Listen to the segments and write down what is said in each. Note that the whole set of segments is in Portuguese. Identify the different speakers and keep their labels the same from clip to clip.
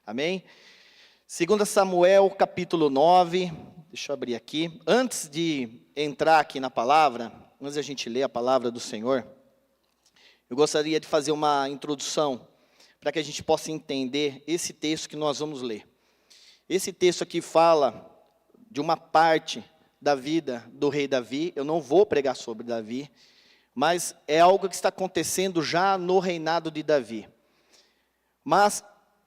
Speaker 1: Amém? 2 Samuel, capítulo 9. Deixa eu abrir aqui. Antes de entrar aqui na palavra, antes de a gente ler a palavra do Senhor, eu gostaria de fazer uma introdução para que a gente possa entender esse texto que nós vamos ler. Esse texto aqui fala de uma parte da vida do rei Davi. Eu não vou pregar sobre Davi, mas é algo que está acontecendo já no reinado de Davi. Mas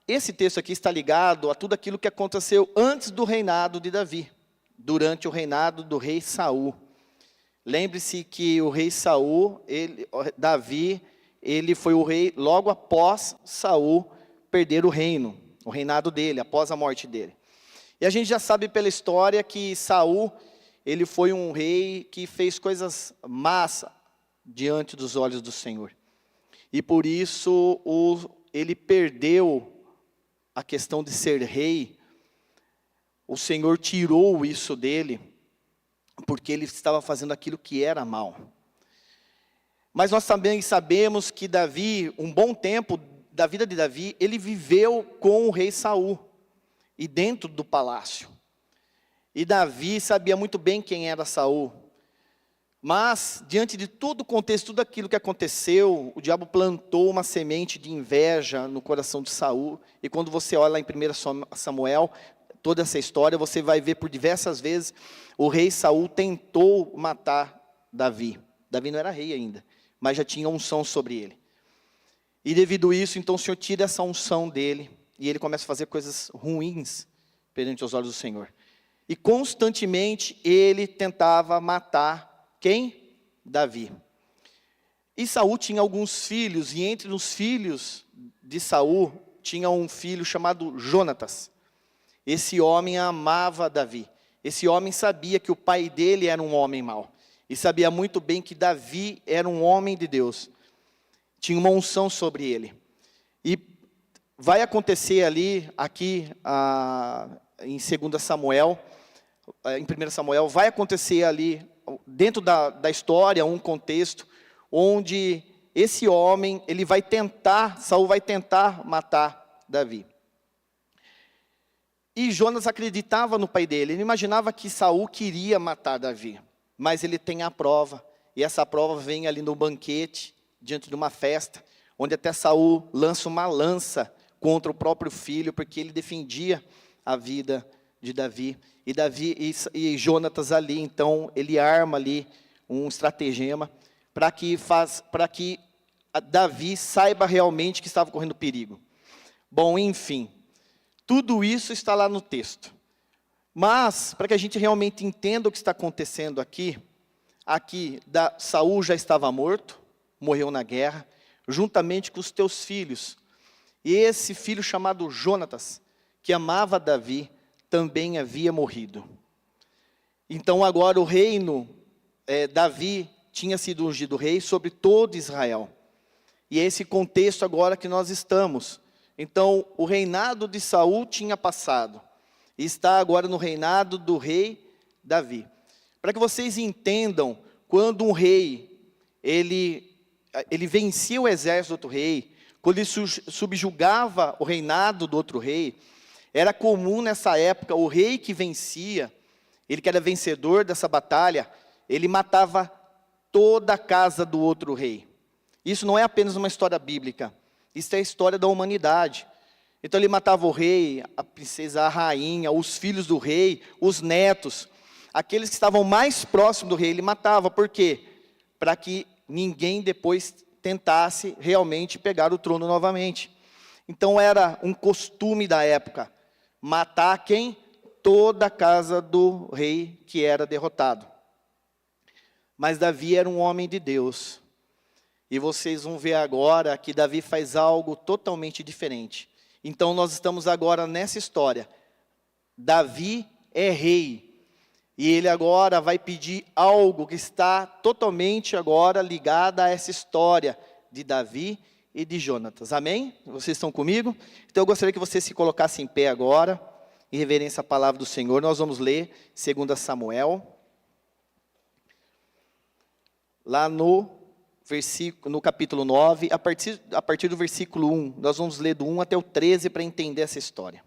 Speaker 1: esse texto aqui está ligado a tudo aquilo que aconteceu antes do reinado de Davi, durante o reinado do rei Saul. Lembre-se que o rei Saul, Davi, ele foi o rei logo após Saul perder o reino, o reinado dele, após a morte dele. E a gente já sabe pela história que Saul, ele foi um rei que fez coisas más diante dos olhos do Senhor. E por isso ele perdeu a questão de ser rei. O Senhor tirou isso dele, porque ele estava fazendo aquilo que era mal. Mas nós também sabemos que Davi, um bom tempo da vida de Davi, ele viveu com o rei Saul, e dentro do palácio. E Davi sabia muito bem quem era Saul. Mas, diante de todo o contexto, tudo aquilo que aconteceu, o diabo plantou uma semente de inveja no coração de Saul. E quando você olha lá em 1 Samuel, toda essa história, você vai ver por diversas vezes, o rei Saul tentou matar Davi. Davi não era rei ainda, mas já tinha unção sobre ele. E devido a isso, então o Senhor tira essa unção dele, e ele começa a fazer coisas ruins perante os olhos do Senhor. E constantemente ele tentava matar quem? Davi. E Saul tinha alguns filhos, e entre os filhos de Saul, tinha um filho chamado Jonatas. Esse homem amava Davi. Esse homem sabia que o pai dele era um homem mau. E sabia muito bem que Davi era um homem de Deus. Tinha uma unção sobre ele. E vai acontecer aqui em 2 Samuel, em 1 Samuel, vai acontecer ali, dentro da história, um contexto, onde esse homem, Saul vai tentar matar Davi. E Jonas acreditava no pai dele, ele imaginava que Saul queria matar Davi, mas ele tem a prova, e essa prova vem ali no banquete, diante de uma festa, onde até Saul lança uma lança contra o próprio filho, porque ele defendia a vida de Davi. E Jonatas ali, então, ele arma ali um estratagema para que Davi saiba realmente que estava correndo perigo. Bom, enfim, tudo isso está lá no texto. Mas, para que a gente realmente entenda o que está acontecendo aqui, Saul já estava morto, morreu na guerra, juntamente com os teus filhos. E esse filho chamado Jonatas, que amava Davi, também havia morrido. Então agora o reino, Davi tinha sido ungido rei sobre todo Israel. E é esse contexto agora que nós estamos. Então o reinado de Saul tinha passado. E está agora no reinado do rei Davi. Para que vocês entendam, quando um rei, ele vencia o exército do outro rei, quando ele subjugava o reinado do outro rei, era comum nessa época, o rei que vencia, ele que era vencedor dessa batalha, ele matava toda a casa do outro rei. Isso não é apenas uma história bíblica, isso é a história da humanidade. Então ele matava o rei, a princesa, a rainha, os filhos do rei, os netos, aqueles que estavam mais próximos do rei, ele matava. Por quê? Para que ninguém depois tentasse realmente pegar o trono novamente. Então era um costume da época, matar quem? Toda a casa do rei que era derrotado. Mas Davi era um homem de Deus. E vocês vão ver agora que Davi faz algo totalmente diferente. Então nós estamos agora nessa história. Davi é rei. E ele agora vai pedir algo que está totalmente agora ligado a essa história de Davi e de Jonatas. Amém? Vocês estão comigo? Então eu gostaria que vocês se colocassem em pé agora, em reverência à palavra do Senhor. Nós vamos ler 2 Samuel, lá no no capítulo 9, a partir do versículo 1. Nós vamos ler do 1 até o 13 para entender essa história.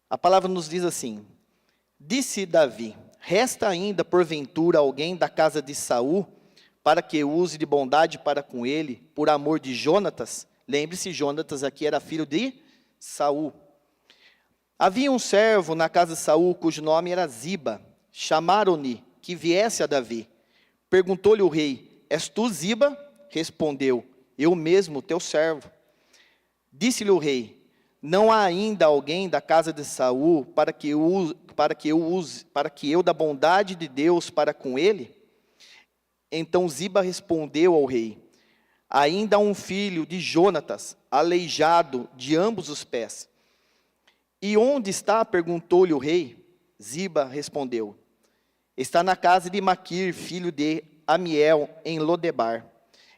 Speaker 1: A palavra nos diz assim: Disse Davi: resta ainda porventura alguém da casa de Saul, para que use de bondade para com ele, por amor de Jonatas? Lembre-se, Jonatas aqui era filho de Saul. Havia um servo na casa de Saul, cujo nome era Ziba. Chamaram-lhe que viesse a Davi. Perguntou-lhe o rei: és tu Ziba? Respondeu: eu mesmo, teu servo. Disse-lhe o rei: não há ainda alguém da casa de Saul para que eu da bondade de Deus para com ele? Então Ziba respondeu ao rei: ainda há um filho de Jonatas, aleijado de ambos os pés. E onde está? Perguntou-lhe o rei. Ziba respondeu: está na casa de Maquir, filho de Amiel, em Lodebar.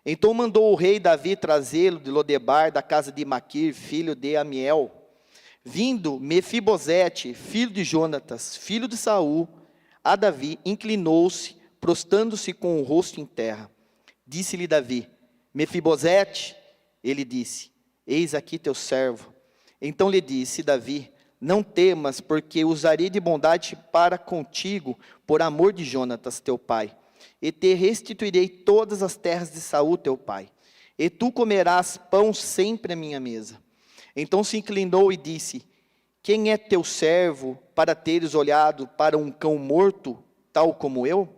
Speaker 1: Então mandou o rei Davi trazê-lo de Lodebar, da casa de Maquir, filho de Amiel. Vindo Mefibosete, filho de Jonatas, filho de Saul, a Davi, inclinou-se, prostrando-se com o rosto em terra. Disse-lhe Davi: Mefibosete? Ele disse: eis aqui teu servo. Então lhe disse Davi: não temas, porque usarei de bondade para contigo, por amor de Jonatas teu pai, e te restituirei todas as terras de Saul teu pai, e tu comerás pão sempre à minha mesa. Então se inclinou e disse: quem é teu servo, para teres olhado para um cão morto, tal como eu?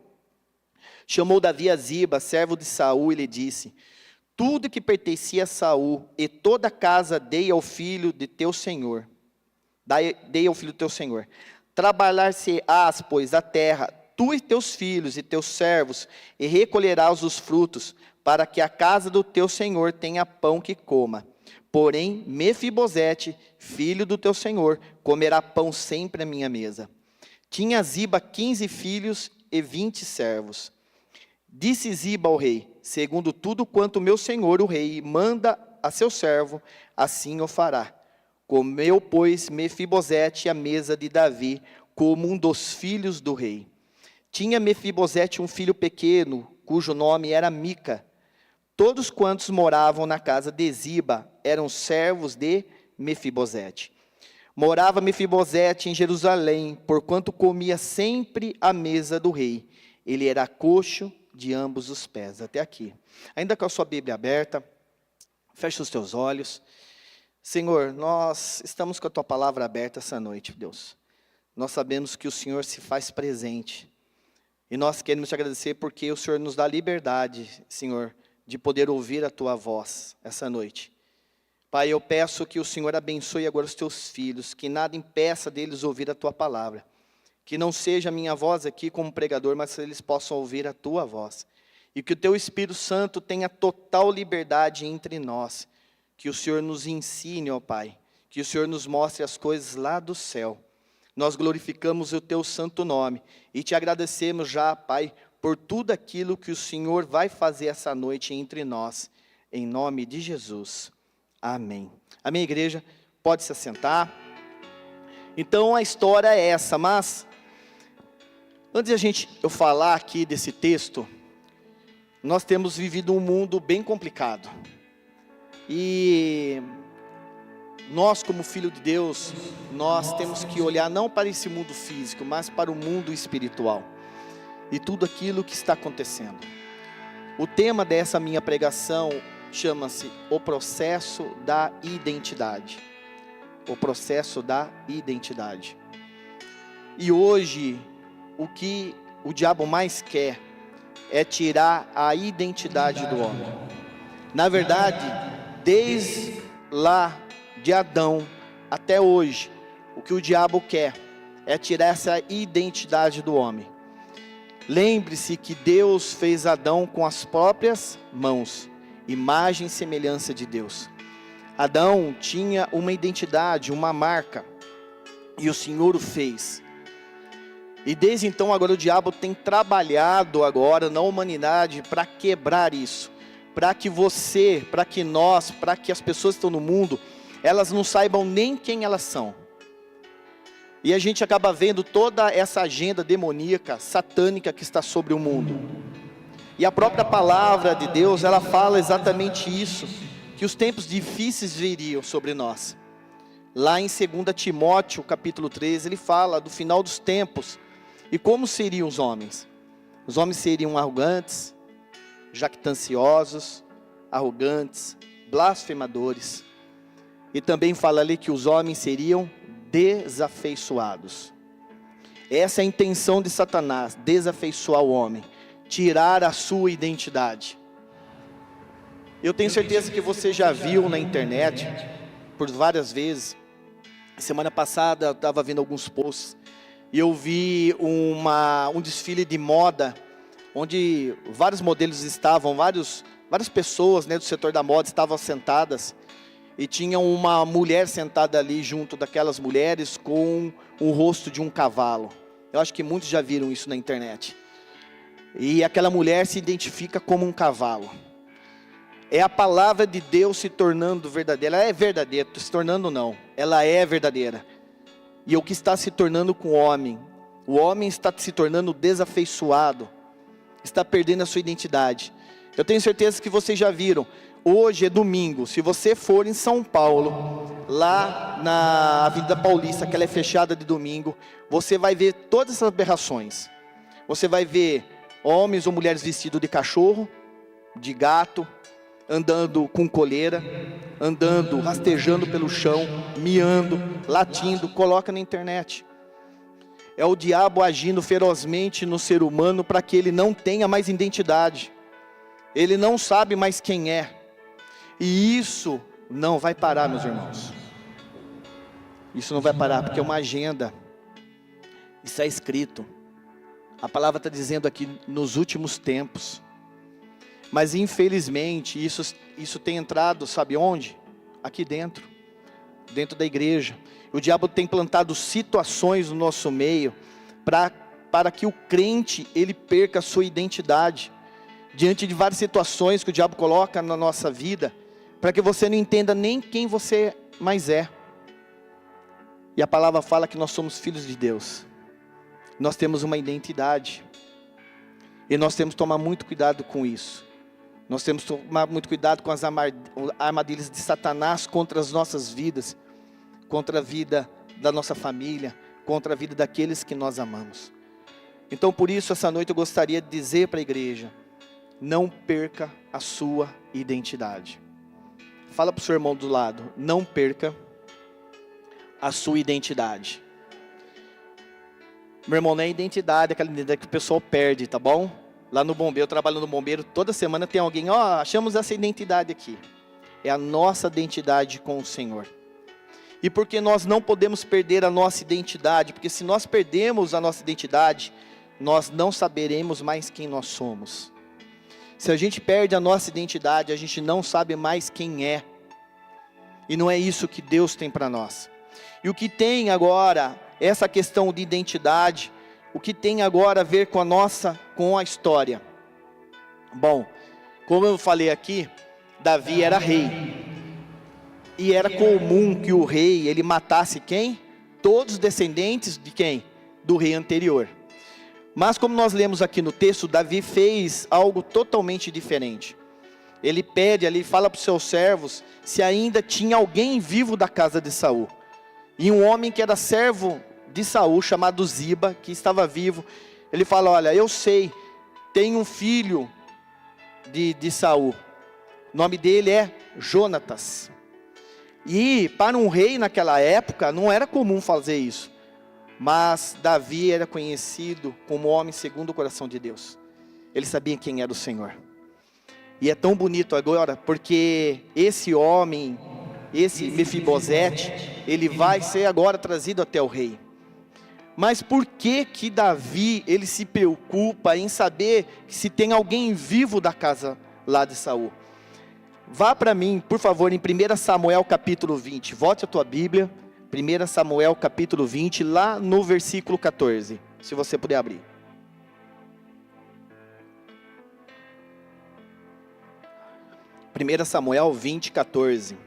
Speaker 1: Chamou Davi a Ziba, servo de Saul, e lhe disse: tudo que pertencia a Saul, e toda a casa dei ao filho de teu senhor. Dei ao filho do teu senhor. Trabalhar-se-ás, pois, a terra, tu e teus filhos e teus servos, e recolherás os frutos, para que a casa do teu senhor tenha pão que coma. Porém, Mefibosete, filho do teu senhor, comerá pão sempre à minha mesa. Tinha Ziba 15 filhos e 20 servos. Disse Ziba ao rei: segundo tudo quanto meu senhor o rei manda a seu servo, assim o fará. Comeu, pois, Mefibosete à mesa de Davi, como um dos filhos do rei. Tinha Mefibosete um filho pequeno, cujo nome era Mica. Todos quantos moravam na casa de Ziba eram servos de Mefibosete. Morava Mefibosete em Jerusalém, porquanto comia sempre à mesa do rei. Ele era coxo de ambos os pés. Até aqui. Ainda com a sua Bíblia aberta, feche os teus olhos. Senhor, nós estamos com a tua palavra aberta essa noite, Deus. Nós sabemos que o Senhor se faz presente. E nós queremos te agradecer porque o Senhor nos dá liberdade, Senhor, de poder ouvir a tua voz essa noite. Pai, eu peço que o Senhor abençoe agora os teus filhos, que nada impeça deles ouvir a tua palavra. Que não seja a minha voz aqui como pregador, mas que eles possam ouvir a tua voz. E que o teu Espírito Santo tenha total liberdade entre nós. Que o Senhor nos ensine, ó Pai, que o Senhor nos mostre as coisas lá do céu. Nós glorificamos o teu santo nome e te agradecemos já, Pai, por tudo aquilo que o Senhor vai fazer essa noite entre nós, em nome de Jesus. Amém. Amém, igreja? Pode se assentar. Então a história é essa, mas antes de eu falar aqui desse texto, nós temos vivido um mundo bem complicado. E nós, como filho de Deus, nós temos que olhar não para esse mundo físico, mas para o mundo espiritual. E tudo aquilo que está acontecendo. O tema dessa minha pregação chama-se o processo da identidade. O processo da identidade. E hoje, o que o diabo mais quer é tirar a identidade do homem. Na verdade, desde lá de Adão até hoje, o que o diabo quer é tirar essa identidade do homem. Lembre-se que Deus fez Adão com as próprias mãos, imagem e semelhança de Deus. Adão tinha uma identidade, uma marca, e o Senhor o fez. E desde então agora o diabo tem trabalhado agora na humanidade para quebrar isso. Para que você, para que nós, para que as pessoas que estão no mundo, elas não saibam nem quem elas são. E a gente acaba vendo toda essa agenda demoníaca, satânica que está sobre o mundo. E a própria palavra de Deus, ela fala exatamente isso, que os tempos difíceis viriam sobre nós. Lá em 2 Timóteo, capítulo 13, ele fala do final dos tempos. E como seriam os homens? Os homens seriam arrogantes, jactanciosos, arrogantes, blasfemadores. E também fala ali que os homens seriam desafeiçoados. Essa é a intenção de Satanás, desafeiçoar o homem, tirar a sua identidade. Eu tenho certeza que você já viu na internet, por várias vezes. Semana passada eu estava vendo alguns posts, e eu vi um desfile de moda, onde vários modelos estavam, várias pessoas, né, do setor da moda estavam sentadas, e tinha uma mulher sentada ali junto daquelas mulheres com o rosto de um cavalo. Eu acho que muitos já viram isso na internet. E aquela mulher se identifica como um cavalo. É a palavra de Deus se tornando verdadeira. Ela é verdadeira, se tornando não. Ela é verdadeira. E o que está se tornando com o homem está se tornando desafeiçoado. Está perdendo a sua identidade. Eu tenho certeza que vocês já viram. Hoje é domingo. Se você for em São Paulo, lá na Avenida Paulista, que ela é fechada de domingo, você vai ver todas essas aberrações. Você vai ver homens ou mulheres vestidos de cachorro, de gato, andando com coleira, andando, rastejando pelo chão, miando, latindo. Coloca na internet. É o diabo agindo ferozmente no ser humano para que ele não tenha mais identidade. Ele não sabe mais quem é. E isso não vai parar, meus irmãos. Isso não vai parar, porque é uma agenda. Isso é escrito. A palavra está dizendo aqui, nos últimos tempos. Mas infelizmente, isso tem entrado, sabe onde? Aqui dentro da igreja. O diabo tem plantado situações no nosso meio, para que o crente, ele perca a sua identidade. Diante de várias situações que o diabo coloca na nossa vida, para que você não entenda nem quem você mais é. E a palavra fala que nós somos filhos de Deus. Nós temos uma identidade. E nós temos que tomar muito cuidado com isso. Nós temos que tomar muito cuidado com as armadilhas de Satanás contra as nossas vidas, contra a vida da nossa família, contra a vida daqueles que nós amamos. Então por isso essa noite eu gostaria de dizer para a igreja: não perca a sua identidade. Fala para o seu irmão do lado: não perca a sua identidade. Meu irmão, não é identidade, aquela identidade que o pessoal perde, tá bom? Lá no bombeiro, eu trabalho no bombeiro, toda semana tem alguém, achamos essa identidade aqui. É a nossa identidade com o Senhor. E porque nós não podemos perder a nossa identidade, porque se nós perdemos a nossa identidade, nós não saberemos mais quem nós somos. Se a gente perde a nossa identidade, a gente não sabe mais quem é. E não é isso que Deus tem para nós. E o que tem agora, essa questão de identidade, o que tem agora a ver com a história? Bom, como eu falei aqui, Davi era rei. E era comum que o rei, ele matasse quem? Todos os descendentes de quem? Do rei anterior. Mas como nós lemos aqui no texto, Davi fez algo totalmente diferente. Ele pede ali, fala para os seus servos, se ainda tinha alguém vivo da casa de Saul. E um homem que era servo de Saul, chamado Ziba, que estava vivo, ele fala: olha, eu sei, tem um filho de Saul, o nome dele é Jonatas. E para um rei naquela época, não era comum fazer isso. Mas Davi era conhecido como homem segundo o coração de Deus. Ele sabia quem era o Senhor. E é tão bonito agora, porque esse homem, esse Mefibosete, ele vai ser agora trazido até o rei. Mas por que Davi, ele se preocupa em saber se tem alguém vivo da casa lá de Saul? Vá para mim, por favor, em 1 Samuel capítulo 20. Volte a tua Bíblia. 1 Samuel capítulo 20, lá no versículo 14. Se você puder abrir. Samuel 20, 14.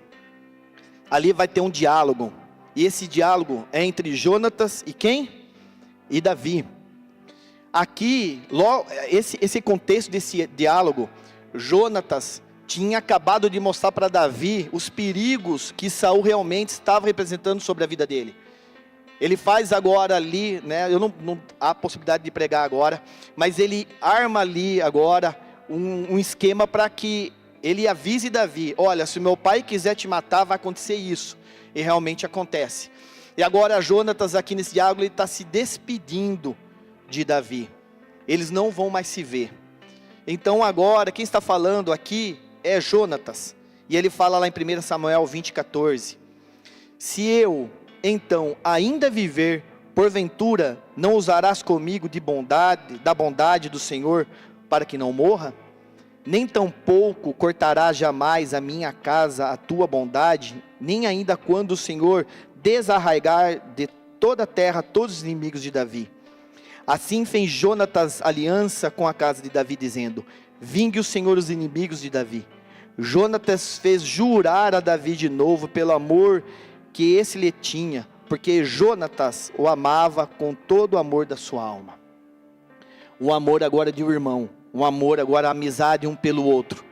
Speaker 1: Ali vai ter um diálogo. E esse diálogo é entre Jonatas e quem? E Davi. Aqui, esse contexto desse diálogo, Jonatas tinha acabado de mostrar para Davi os perigos que Saul realmente estava representando sobre a vida dele. Ele faz agora ali, né, não há possibilidade de pregar agora, mas ele arma ali agora um esquema para que ele avise Davi: olha, se meu pai quiser te matar, vai acontecer isso. E realmente acontece. E agora Jonatas aqui nesse diálogo, ele está se despedindo de Davi. Eles não vão mais se ver. Então agora, quem está falando aqui é Jonatas. E ele fala lá em 1 Samuel 20:14. Se eu, então, ainda viver, porventura, não usarás comigo da bondade do Senhor, para que não morra? Nem tampouco cortarás jamais a minha casa a tua bondade, nem ainda quando o Senhor desarraigar de toda a terra todos os inimigos de Davi. Assim fez Jonatas aliança com a casa de Davi, dizendo: vingue o Senhor os inimigos de Davi. Jonatas fez jurar a Davi de novo pelo amor que esse lhe tinha, porque Jonatas o amava com todo o amor da sua alma. O amor agora de um irmão, um amor agora, a amizade um pelo outro.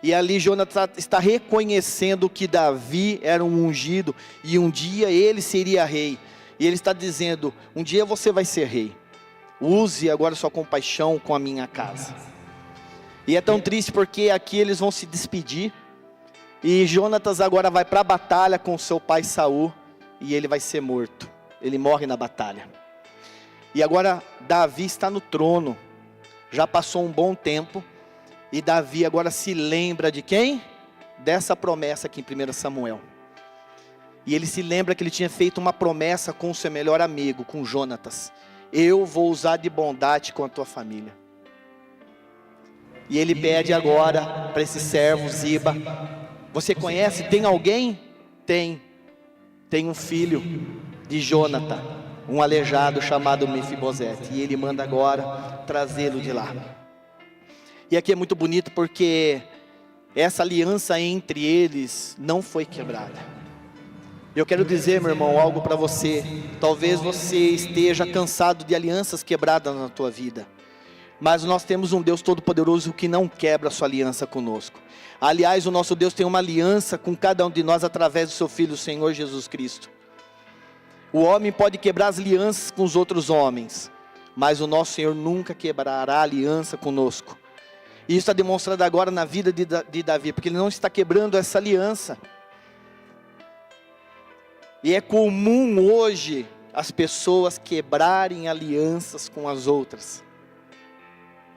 Speaker 1: E ali Jonatas está reconhecendo que Davi era um ungido, e um dia ele seria rei. E ele está dizendo: um dia você vai ser rei. Use agora sua compaixão com a minha casa. E é tão triste porque aqui eles vão se despedir. E Jonatas agora vai para a batalha com seu pai Saul. E ele vai ser morto. Ele morre na batalha. E agora Davi está no trono. Já passou um bom tempo. E Davi agora se lembra de quem? Dessa promessa aqui em 1 Samuel. E ele se lembra que ele tinha feito uma promessa com o seu melhor amigo, com Jonatas: eu vou usar de bondade com a tua família. E ele pede agora para esse servo Ziba: você conhece? Tem alguém? Tem um filho de Jonatã, um aleijado chamado Mefibosete. E ele manda agora trazê-lo de lá. E aqui é muito bonito porque essa aliança entre eles não foi quebrada. Eu quero dizer, meu irmão, algo para você. Talvez você esteja cansado de alianças quebradas na tua vida. Mas nós temos um Deus todo-poderoso que não quebra a sua aliança conosco. Aliás, o nosso Deus tem uma aliança com cada um de nós através do seu Filho, o Senhor Jesus Cristo. O homem pode quebrar as alianças com os outros homens, mas o nosso Senhor nunca quebrará a aliança conosco. E isso está demonstrado agora na vida de Davi, porque ele não está quebrando essa aliança. E é comum hoje as pessoas quebrarem alianças com as outras.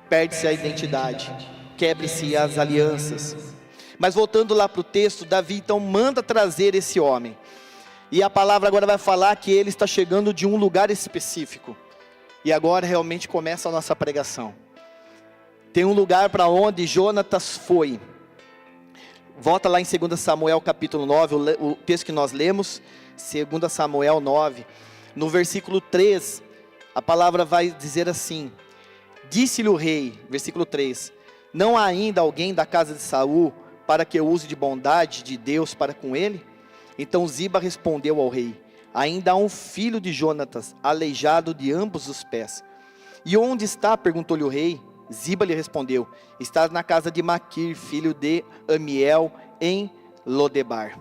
Speaker 1: Perde-se a identidade, quebre-se as alianças. Mas voltando lá para o texto, Davi então manda trazer esse homem. E a palavra agora vai falar que ele está chegando de um lugar específico. E agora realmente começa a nossa pregação. Tem um lugar para onde Jonatas foi. Volta lá em 2 Samuel capítulo 9, o texto que nós lemos, 2 Samuel 9, no versículo 3, a palavra vai dizer assim: disse-lhe o rei, versículo 3, não há ainda alguém da casa de Saul, para que eu use de bondade de Deus para com ele? Então Ziba respondeu ao rei: ainda há um filho de Jonatas, aleijado de ambos os pés. E onde está? Perguntou-lhe o rei. Ziba lhe respondeu: está na casa de Maquir, filho de Amiel, em Lodebar.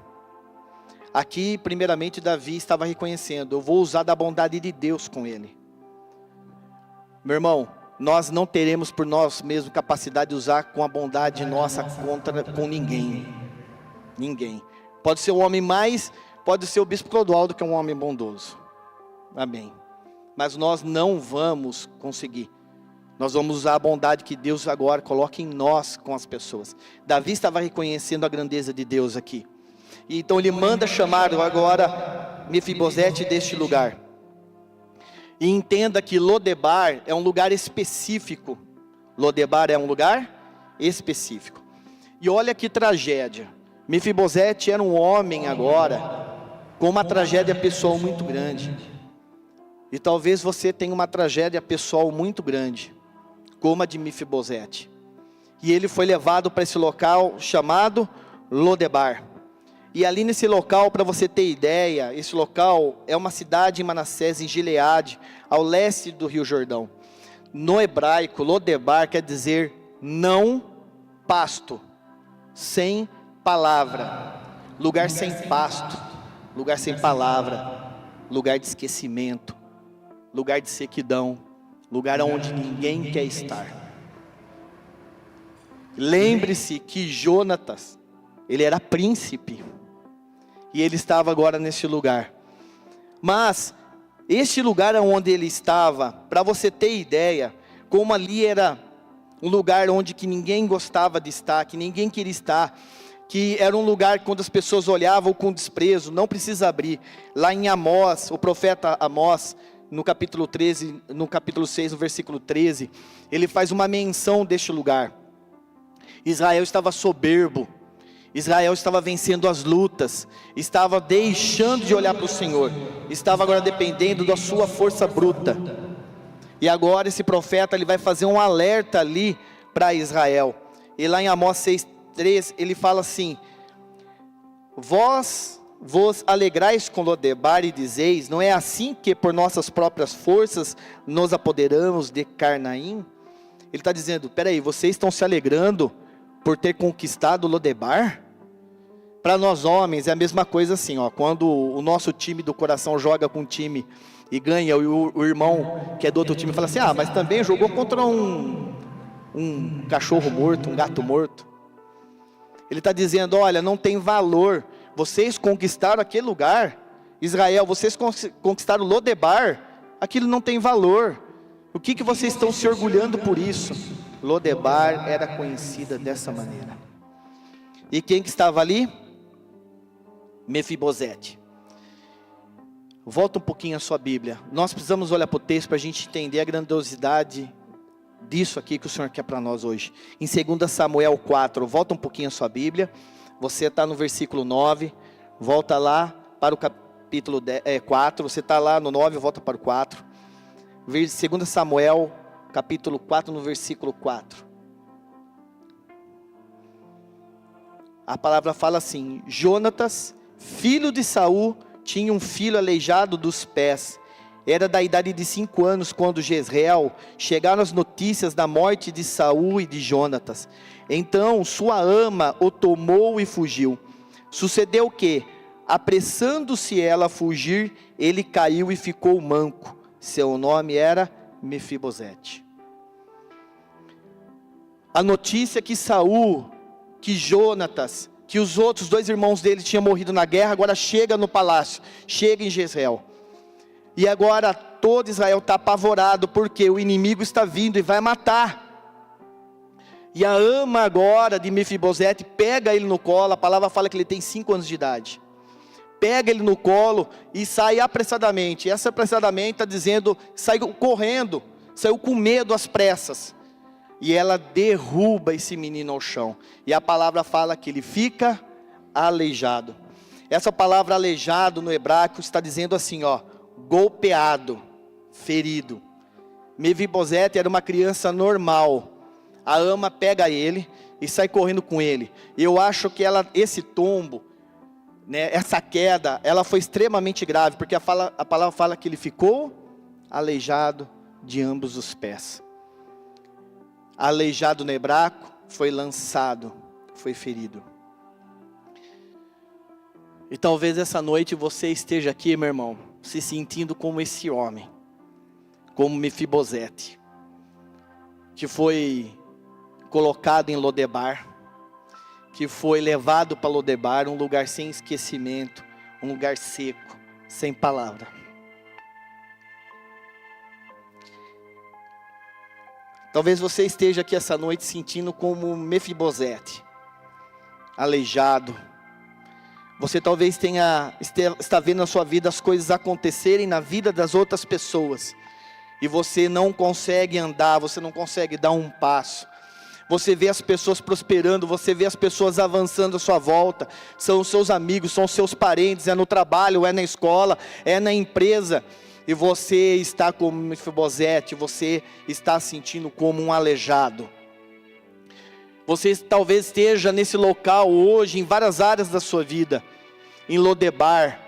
Speaker 1: Aqui, primeiramente, Davi estava reconhecendo: eu vou usar da bondade de Deus com ele. Meu irmão, nós não teremos por nós mesmos capacidade de usar com a bondade nossa com ninguém. Ninguém. Pode ser o homem pode ser o bispo Clodoaldo, que é um homem bondoso. Amém. Mas nós não vamos conseguir. Nós vamos usar a bondade que Deus agora coloca em nós com as pessoas. Davi estava reconhecendo a grandeza de Deus aqui. E então ele manda chamar agora Mefibosete deste lugar. E entenda que Lodebar é um lugar específico. Lodebar é um lugar específico. E olha que tragédia. Mefibosete era um homem agora com uma tragédia pessoal muito grande. E talvez você tenha uma tragédia pessoal muito grande, como a de Mefibosete. E ele foi levado para esse local chamado Lodebar. E ali nesse local, para você ter ideia, esse local é uma cidade em Manassés, em Gileade, ao leste do Rio Jordão. no hebraico, Lodebar quer dizer não pasto, sem palavra, lugar sem pasto, lugar sem palavra, lugar de esquecimento, lugar de sequidão, lugar onde ninguém quer estar. Lembre-se que Jonatas, ele era príncipe, e ele estava agora nesse lugar. Mas este lugar onde ele estava, para você ter ideia, como ali era um lugar onde que ninguém gostava de estar, que ninguém queria estar, que era um lugar quando as pessoas olhavam com desprezo, não precisa abrir. Lá em Amós, o profeta Amós, no capítulo 13, no capítulo 6, no versículo 13, ele faz uma menção deste lugar. Israel estava soberbo, Israel estava vencendo as lutas, estava deixando de olhar para o Senhor, estava agora dependendo da sua força bruta. E agora esse profeta, ele vai fazer um alerta ali para Israel. E lá em Amós 6:3, ele fala assim: vós vos alegrais com Lodebar e dizeis, não é assim que por nossas próprias forças nos apoderamos de Carnaim? Ele está dizendo, peraí, vocês estão se alegrando por ter conquistado Lodebar? Para nós homens é a mesma coisa assim, ó, quando o nosso time do coração joga com um time e ganha, o irmão que é do outro time fala assim, mas também jogou contra um cachorro morto, um gato morto. Ele está dizendo, olha, não tem valor, vocês conquistaram aquele lugar, Israel, vocês conquistaram Lodebar, aquilo não tem valor, o que vocês estão se orgulhando por isso? Lodebar era conhecida dessa maneira. E quem que estava ali? Mefibosete. Volta um pouquinho a sua Bíblia. Nós precisamos olhar para o texto para a gente entender a grandiosidade disso aqui que o Senhor quer para nós hoje. Em 2 Samuel 4, volta um pouquinho a sua Bíblia. Você está no versículo 9, volta lá para o capítulo 4. Você está lá no 9, volta para o 4. 2 Samuel, capítulo 4, no versículo 4. A palavra fala assim: Jonatas, filho de Saul, tinha um filho aleijado dos pés. Era da idade de 5 anos quando Jezreel chegaram as notícias da morte de Saul e de Jonatas. Então sua ama o tomou e fugiu. Sucedeu que, apressando-se ela a fugir, ele caiu e ficou manco. Seu nome era Mefibosete. A notícia que Saul, que Jonatas, que os outros 2 irmãos dele tinham morrido na guerra, agora chega no palácio, chega em Jezreel. E agora todo Israel está apavorado, porque o inimigo está vindo e vai matar. E a ama agora de Mefibosete pega ele no colo, a palavra fala que ele tem 5 anos de idade. Pega ele no colo e sai apressadamente. Essa apressadamente está dizendo, saiu correndo, saiu com medo às pressas. E ela derruba esse menino ao chão. E a palavra fala que ele fica aleijado. Essa palavra aleijado no hebraico está dizendo assim, ó, golpeado, ferido. Mefibosete era uma criança normal. A ama pega ele e sai correndo com ele. Eu acho que esse tombo, né, essa queda, ela foi extremamente grave, porque a palavra fala que ele ficou aleijado de ambos os pés. Aleijado no hebraico, foi lançado, foi ferido. E talvez essa noite você esteja aqui, meu irmão, se sentindo como esse homem, como Mefibosete, que foi colocado em Lodebar, que foi levado para Lodebar, um lugar sem esquecimento, um lugar seco, sem palavra. Talvez você esteja aqui essa noite sentindo como Mefibosete, aleijado. Você talvez está vendo na sua vida as coisas acontecerem na vida das outras pessoas, e você não consegue andar, você não consegue dar um passo. Você vê as pessoas prosperando, você vê as pessoas avançando à sua volta, são os seus amigos, são os seus parentes, é no trabalho, é na escola, é na empresa, e você está como Mefibosete, você está sentindo como um aleijado. Você talvez esteja nesse local hoje, em várias áreas da sua vida, em Lodebar,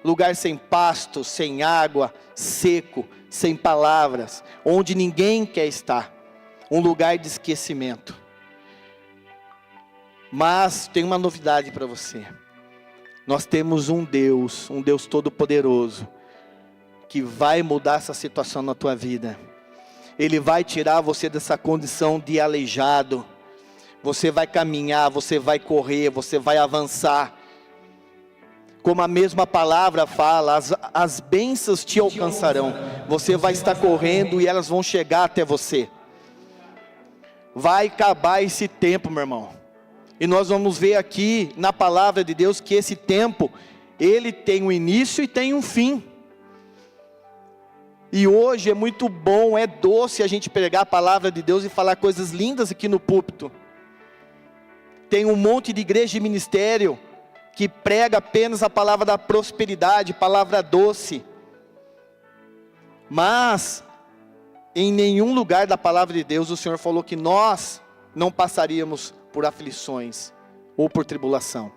Speaker 1: lugar sem pasto, sem água, seco, sem palavras, onde ninguém quer estar, um lugar de esquecimento. Mas tem uma novidade para você. Nós temos um Deus todo-poderoso, que vai mudar essa situação na tua vida. Ele vai tirar você dessa condição de aleijado. Você vai caminhar, você vai correr, você vai avançar. Como a mesma palavra fala, as bênçãos te alcançarão. Você vai estar correndo e elas vão chegar até você. Vai acabar esse tempo, meu irmão. E nós vamos ver aqui na palavra de Deus que esse tempo, ele tem um início e tem um fim. E hoje é muito bom, é doce a gente pregar a palavra de Deus e falar coisas lindas aqui no púlpito. Tem um monte de igreja e ministério que prega apenas a palavra da prosperidade, palavra doce. Mas, em nenhum lugar da palavra de Deus, o Senhor falou que nós não passaríamos por aflições ou por tribulação.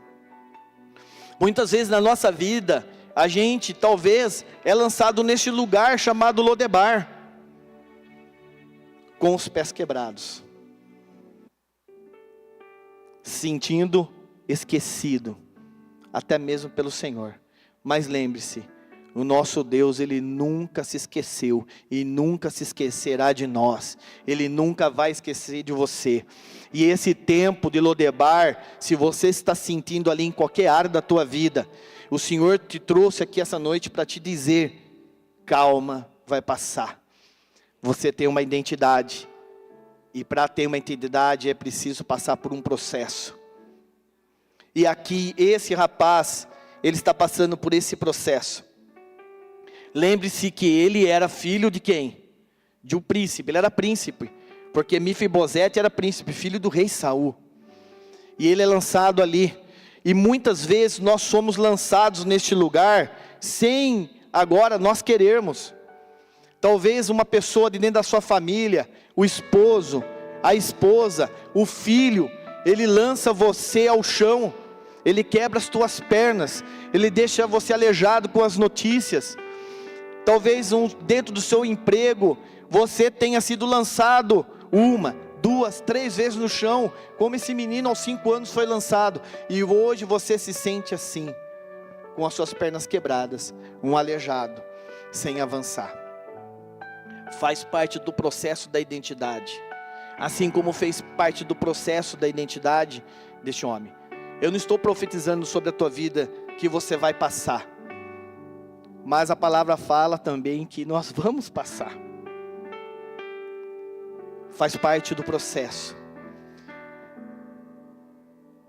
Speaker 1: Muitas vezes na nossa vida, a gente talvez é lançado neste lugar chamado Lodebar, com os pés quebrados, sentindo esquecido, até mesmo pelo Senhor. Mas lembre-se, o nosso Deus, Ele nunca se esqueceu e nunca se esquecerá de nós. Ele nunca vai esquecer de você. E esse tempo de Lodebar, se você está sentindo ali em qualquer área da tua vida, o Senhor te trouxe aqui essa noite para te dizer: calma, vai passar. Você tem uma identidade, e para ter uma identidade é preciso passar por um processo. E aqui esse rapaz, ele está passando por esse processo. Lembre-se que ele era filho de quem? De um príncipe, ele era príncipe, porque Mefibosete era príncipe, filho do rei Saul. E ele é lançado ali. E muitas vezes nós somos lançados neste lugar sem agora nós querermos. Talvez uma pessoa de dentro da sua família, o esposo, a esposa, o filho, ele lança você ao chão, ele quebra as tuas pernas, ele deixa você aleijado com as notícias. Talvez dentro do seu emprego, você tenha sido lançado 1, 2, 3 vezes no chão, como esse menino aos 5 anos foi lançado, e hoje você se sente assim, com as suas pernas quebradas, um aleijado, sem avançar. Faz parte do processo da identidade, assim como fez parte do processo da identidade deste homem. Eu não estou profetizando sobre a tua vida que você vai passar, mas a palavra fala também que nós vamos passar. Faz parte do processo.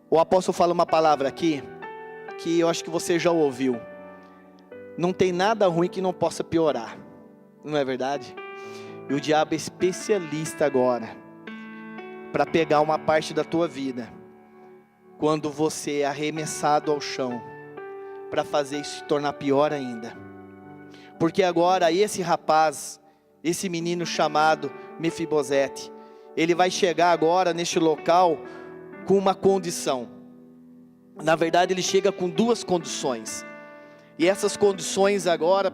Speaker 1: O apóstolo fala uma palavra aqui, que eu acho que você já ouviu. Não tem nada ruim que não possa piorar, não é verdade? E o diabo é especialista agora, para pegar uma parte da tua vida, quando você é arremessado ao chão, para fazer isso se tornar pior ainda. Porque agora esse rapaz, esse menino chamado Mefibosete, ele vai chegar agora neste local com uma condição. Na verdade ele chega com 2 condições, e essas condições agora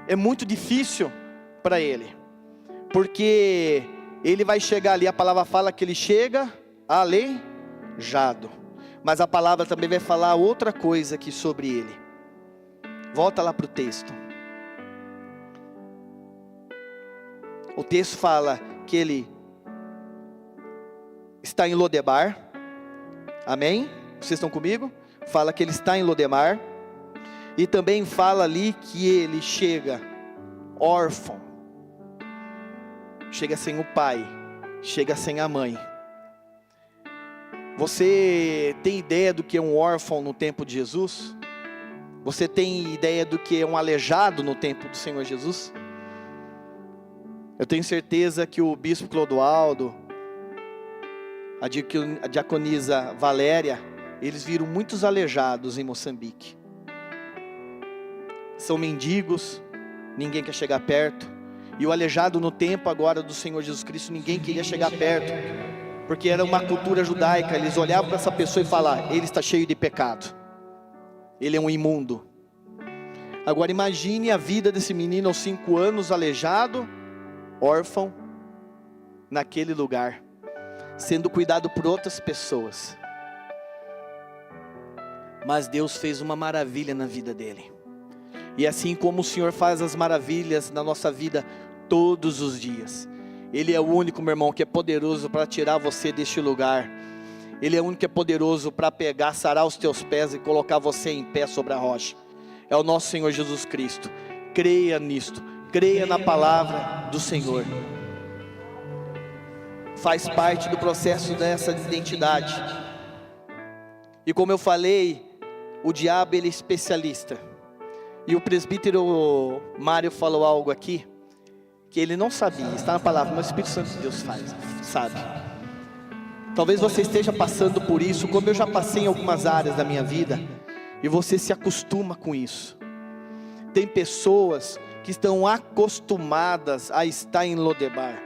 Speaker 1: é muito difícil para ele, porque ele vai chegar ali, a palavra fala que ele chega aleijado, mas a palavra também vai falar outra coisa aqui sobre ele. Volta lá para o texto. O texto fala que ele está em Lodebar, amém? Vocês estão comigo? Fala que ele está em Lodebar, e também fala ali que ele chega órfão, chega sem o pai, chega sem a mãe. Você tem ideia do que é um órfão no tempo de Jesus? Você tem ideia do que é um aleijado no tempo do Senhor Jesus? Eu tenho certeza que o bispo Clodoaldo, a diaconisa Valéria, eles viram muitos aleijados em Moçambique. São mendigos, ninguém quer chegar perto. E o aleijado no tempo agora do Senhor Jesus Cristo, ninguém queria chegar perto, porque era uma cultura judaica. Eles olhavam para essa pessoa e falavam: ele está cheio de pecado, ele é um imundo. Agora imagine a vida desse menino aos 5 anos, aleijado, órfão, naquele lugar, sendo cuidado por outras pessoas. Mas Deus fez uma maravilha na vida dele. E assim como o Senhor faz as maravilhas na nossa vida todos os dias, Ele é o único, meu irmão, que é poderoso para tirar você deste lugar. Ele é o único que é poderoso para pegar, sarar os teus pés e colocar você em pé sobre a rocha. É o nosso Senhor Jesus Cristo. Creia nisto, creia na palavra do Senhor. Faz parte do processo dessa identidade. E como eu falei, o diabo ele é especialista. E o presbítero Mário falou algo aqui, que ele não sabia, está na palavra, mas o Espírito Santo de Deus sabe. Talvez você esteja passando por isso, como eu já passei em algumas áreas da minha vida, e você se acostuma com isso. Tem pessoas que estão acostumadas a estar em Lodebar.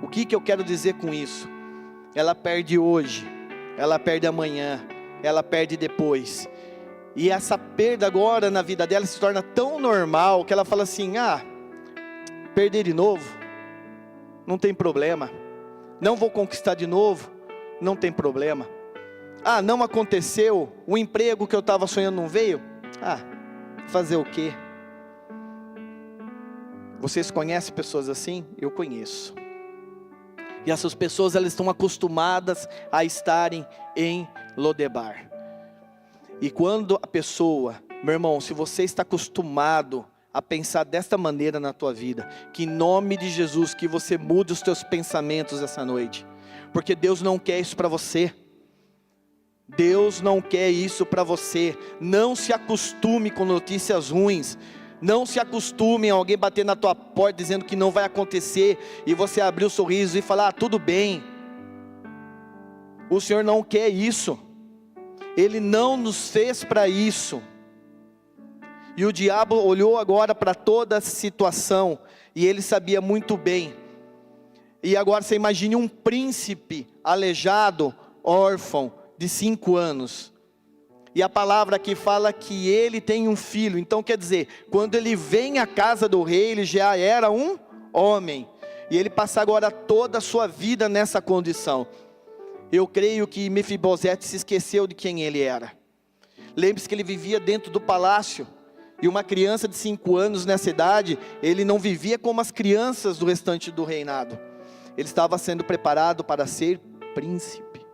Speaker 1: O que eu quero dizer com isso? Ela perde hoje, ela perde amanhã, ela perde depois. E essa perda agora na vida dela se torna tão normal, que ela fala assim, perder de novo, não tem problema. Não vou conquistar de novo, não tem problema. Não aconteceu, o emprego que eu estava sonhando não veio. Fazer o quê? Vocês conhecem pessoas assim? Eu conheço. E essas pessoas, elas estão acostumadas a estarem em Lodebar. E quando a pessoa, meu irmão, se você está acostumado a pensar desta maneira na tua vida, que em nome de Jesus, que você mude os teus pensamentos essa noite, porque Deus não quer isso para você. Deus não quer isso para você. Não se acostume com notícias ruins. Não se acostume a alguém bater na tua porta dizendo que não vai acontecer, e você abrir o sorriso e falar, tudo bem. O Senhor não quer isso. Ele não nos fez para isso. E o diabo olhou agora para toda a situação, e ele sabia muito bem. E agora você imagine um príncipe aleijado, órfão, de 5 anos. E a palavra aqui fala que ele tem um filho. Então quer dizer, quando ele vem à casa do rei, ele já era um homem. E ele passa agora toda a sua vida nessa condição. Eu creio que Mefibosete se esqueceu de quem ele era. Lembre-se que ele vivia dentro do palácio. E uma criança de 5 anos nessa idade, ele não vivia como as crianças do restante do reinado. Ele estava sendo preparado para ser príncipe.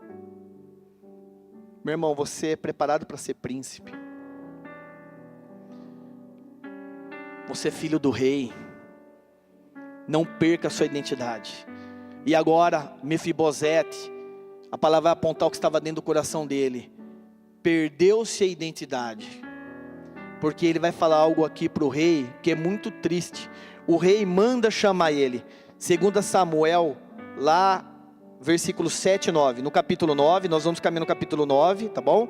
Speaker 1: Meu irmão, você é preparado para ser príncipe. Você é filho do rei. Não perca a sua identidade. E agora, Mefibosete, a palavra vai apontar o que estava dentro do coração dele. Perdeu-se a identidade. Porque ele vai falar algo aqui para o rei, que é muito triste. O rei manda chamar ele. 2 Samuel, lá, versículos 7 e 9. No capítulo 9, nós vamos caminhar no capítulo 9, tá bom?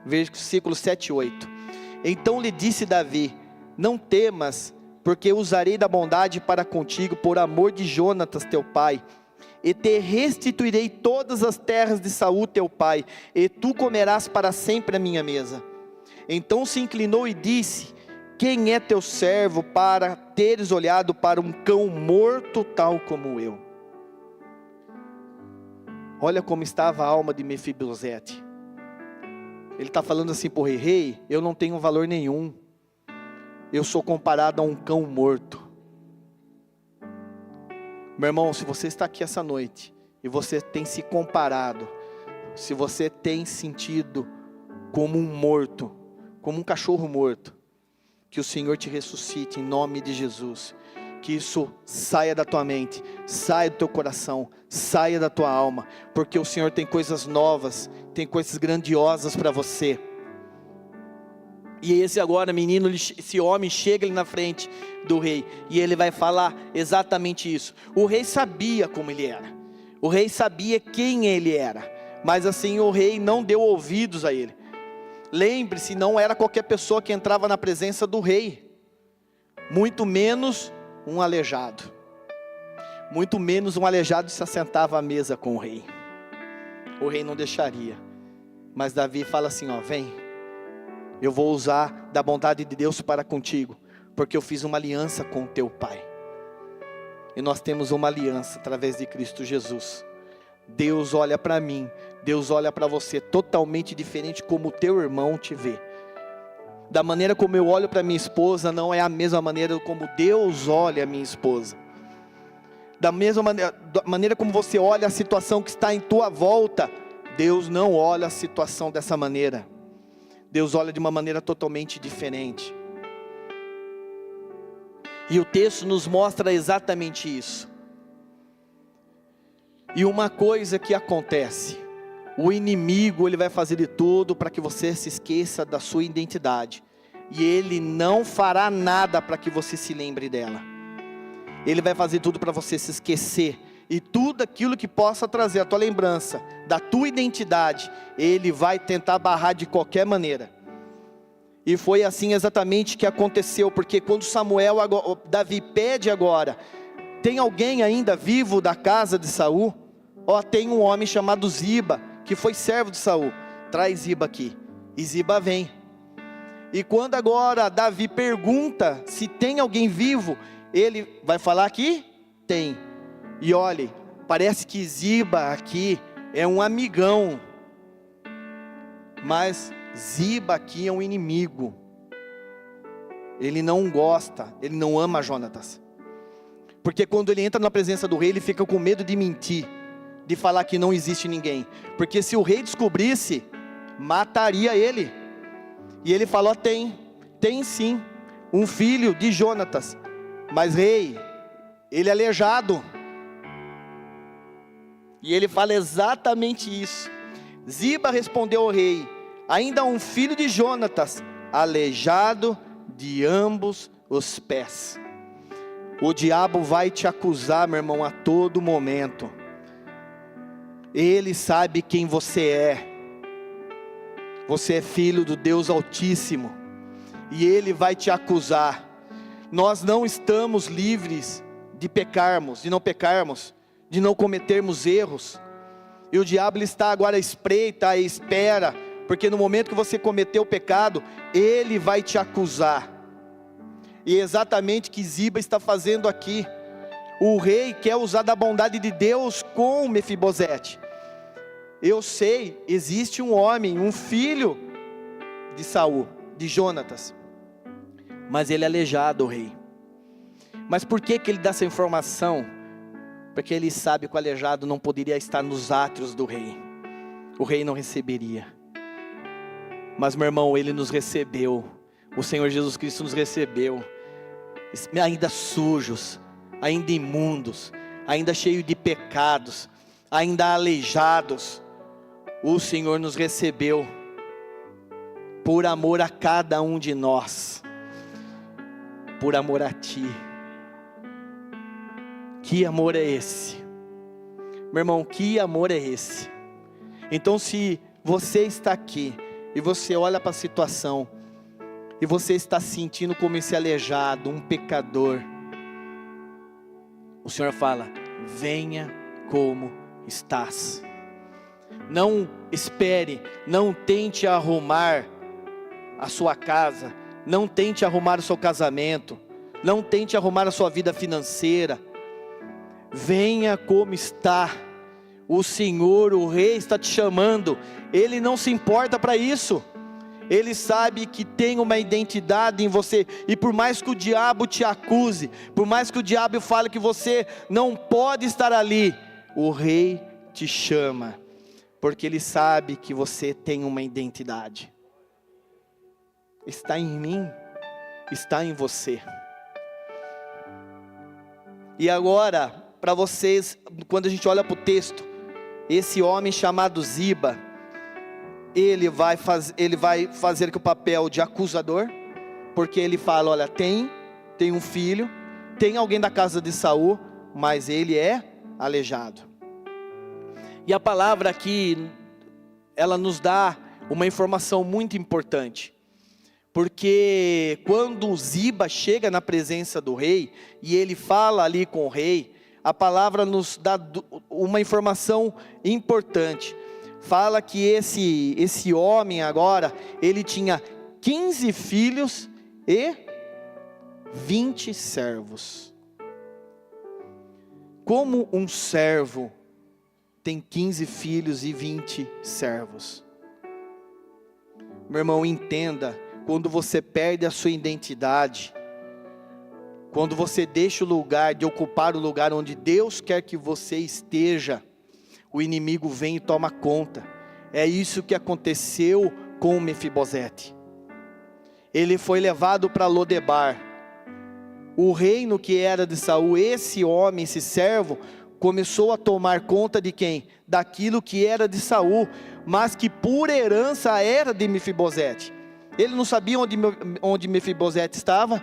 Speaker 1: Versículos 7 e 8. Então lhe disse Davi, não temas, porque usarei da bondade para contigo, por amor de Jonatas teu pai. E te restituirei todas as terras de Saul teu pai, e tu comerás para sempre a minha mesa. Então se inclinou e disse, quem é teu servo para teres olhado para um cão morto tal como eu? Olha como estava a alma de Mefibosete. Ele está falando assim para o rei, rei, eu não tenho valor nenhum. Eu sou comparado a um cão morto. Meu irmão, se você está aqui essa noite, e você tem se comparado, se você tem sentido como um morto, como um cachorro morto, que o Senhor te ressuscite em nome de Jesus. Que isso saia da tua mente, saia do teu coração, saia da tua alma, porque o Senhor tem coisas novas, tem coisas grandiosas para você. E esse agora menino, esse homem chega ali na frente do rei, e ele vai falar exatamente isso. O rei sabia como ele era, o rei sabia quem ele era, mas assim o rei não deu ouvidos a ele. Lembre-se, não era qualquer pessoa que entrava na presença do rei, muito menos um aleijado. Muito menos um aleijado se assentava à mesa com o rei. O rei não deixaria. Mas Davi fala assim, vem, eu vou usar da bondade de Deus para contigo, porque eu fiz uma aliança com o teu pai. E nós temos uma aliança através de Cristo Jesus. Deus olha para mim, Deus olha para você totalmente diferente como o teu irmão te vê. Da maneira como eu olho para minha esposa, não é a mesma maneira como Deus olha a minha esposa. Da maneira como você olha a situação que está em tua volta, Deus não olha a situação dessa maneira. Deus olha de uma maneira totalmente diferente. E o texto nos mostra exatamente isso. E uma coisa que acontece, o inimigo ele vai fazer de tudo para que você se esqueça da sua identidade. E ele não fará nada para que você se lembre dela. Ele vai fazer tudo para você se esquecer. E tudo aquilo que possa trazer a tua lembrança da tua identidade, ele vai tentar barrar de qualquer maneira. E foi assim exatamente que aconteceu, porque quando Davi pede agora, tem alguém ainda vivo da casa de Saul? Tem um homem chamado Ziba, que foi servo de Saul, traz Ziba aqui, e Ziba vem. E quando agora Davi pergunta se tem alguém vivo, ele vai falar que tem. E olhe, parece que Ziba aqui é um amigão, mas Ziba aqui é um inimigo. Ele não gosta, ele não ama Jonatas. Porque quando ele entra na presença do rei, ele fica com medo de mentir, de falar que não existe ninguém. Porque se o rei descobrisse, mataria ele. E ele falou, tem sim, um filho de Jonatas. Mas rei, ele é aleijado. E ele fala exatamente isso. Ziba respondeu ao rei, ainda um filho de Jonatas, aleijado de ambos os pés. O diabo vai te acusar, meu irmão, a todo momento. Ele sabe quem você é. Você é filho do Deus Altíssimo. E ele vai te acusar. Nós não estamos livres de pecarmos, de não pecarmos, de não cometermos erros. E o diabo está agora à espreita, à espera, porque no momento que você cometeu o pecado, ele vai te acusar. E é exatamente o que Ziba está fazendo aqui. O rei quer usar da bondade de Deus com Mefibosete. Eu sei, existe um homem, um filho de Saul, de Jonatas, mas ele é aleijado, o rei. Mas por que ele dá essa informação? Porque ele sabe que o aleijado não poderia estar nos átrios do rei. O rei não receberia. Mas meu irmão, ele nos recebeu. O Senhor Jesus Cristo nos recebeu. Ainda sujos, ainda imundos, ainda cheios de pecados, ainda aleijados. O Senhor nos recebeu. Por amor a cada um de nós. Por amor a ti. Que amor é esse? Meu irmão, que amor é esse? Então se você está aqui, e você olha para a situação, e você está sentindo como esse aleijado, um pecador, o Senhor fala, venha como estás. Não espere, não tente arrumar a sua casa, não tente arrumar o seu casamento, não tente arrumar a sua vida financeira. Venha como está. O Senhor, o Rei está te chamando. Ele não se importa para isso. Ele sabe que tem uma identidade em você. E por mais que o diabo te acuse, por mais que o diabo fale que você não pode estar ali, o Rei te chama, porque Ele sabe que você tem uma identidade. Está em mim, está em você. E agora, para vocês, quando a gente olha para o texto, esse homem chamado Ziba, ele vai fazer que o papel de acusador, porque ele fala, olha, tem um filho, tem alguém da casa de Saul, mas ele é aleijado. E a palavra aqui, ela nos dá uma informação muito importante, porque quando Ziba chega na presença do rei, e ele fala ali com o rei, a palavra nos dá uma informação importante. Fala que esse homem agora, ele tinha 15 filhos e 20 servos. Como um servo tem 15 filhos e 20 servos? Meu irmão, entenda, quando você perde a sua identidade, quando você deixa o lugar de ocupar o lugar onde Deus quer que você esteja, o inimigo vem e toma conta. É isso que aconteceu com Mefibosete. Ele foi levado para Lodebar. O reino que era de Saul, esse homem, esse servo, começou a tomar conta de quem? Daquilo que era de Saul, mas que por herança era de Mefibosete. Ele não sabia onde Mefibosete estava?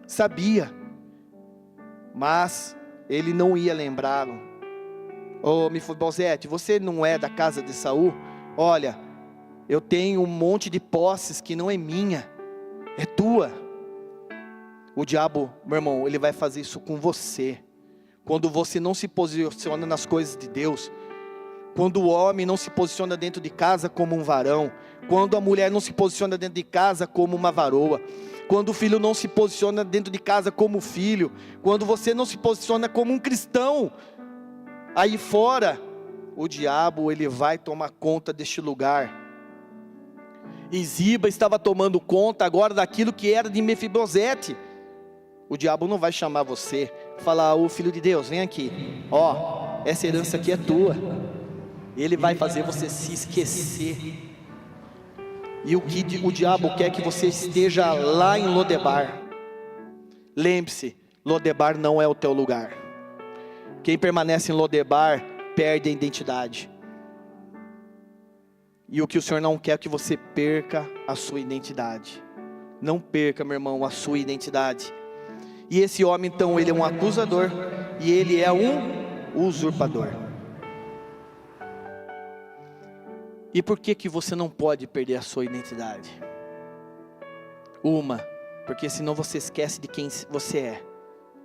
Speaker 1: Sabia, mas ele não ia lembrá-lo. Ô Mefibosete, você não é da casa de Saul? Olha, eu tenho um monte de posses que não é minha, é tua. O diabo, meu irmão, ele vai fazer isso com você. Quando você não se posiciona nas coisas de Deus, quando o homem não se posiciona dentro de casa como um varão, quando a mulher não se posiciona dentro de casa como uma varoa, quando o filho não se posiciona dentro de casa como filho, quando você não se posiciona como um cristão, aí fora, o diabo ele vai tomar conta deste lugar. E Ziba estava tomando conta agora daquilo que era de Mefibosete. O diabo não vai chamar você, falar, ô filho de Deus, vem aqui, ó, essa herança aqui é tua. Ele vai fazer você se esquecer. E o que o diabo quer que você esteja lá em Lodebar. Lembre-se, Lodebar não é o teu lugar. Quem permanece em Lodebar perde a identidade. E o que o Senhor não quer é que você perca a sua identidade. Não perca, meu irmão, a sua identidade. E esse homem então, ele é um acusador e ele é um usurpador. E por que você não pode perder a sua identidade? Porque senão você esquece de quem você é.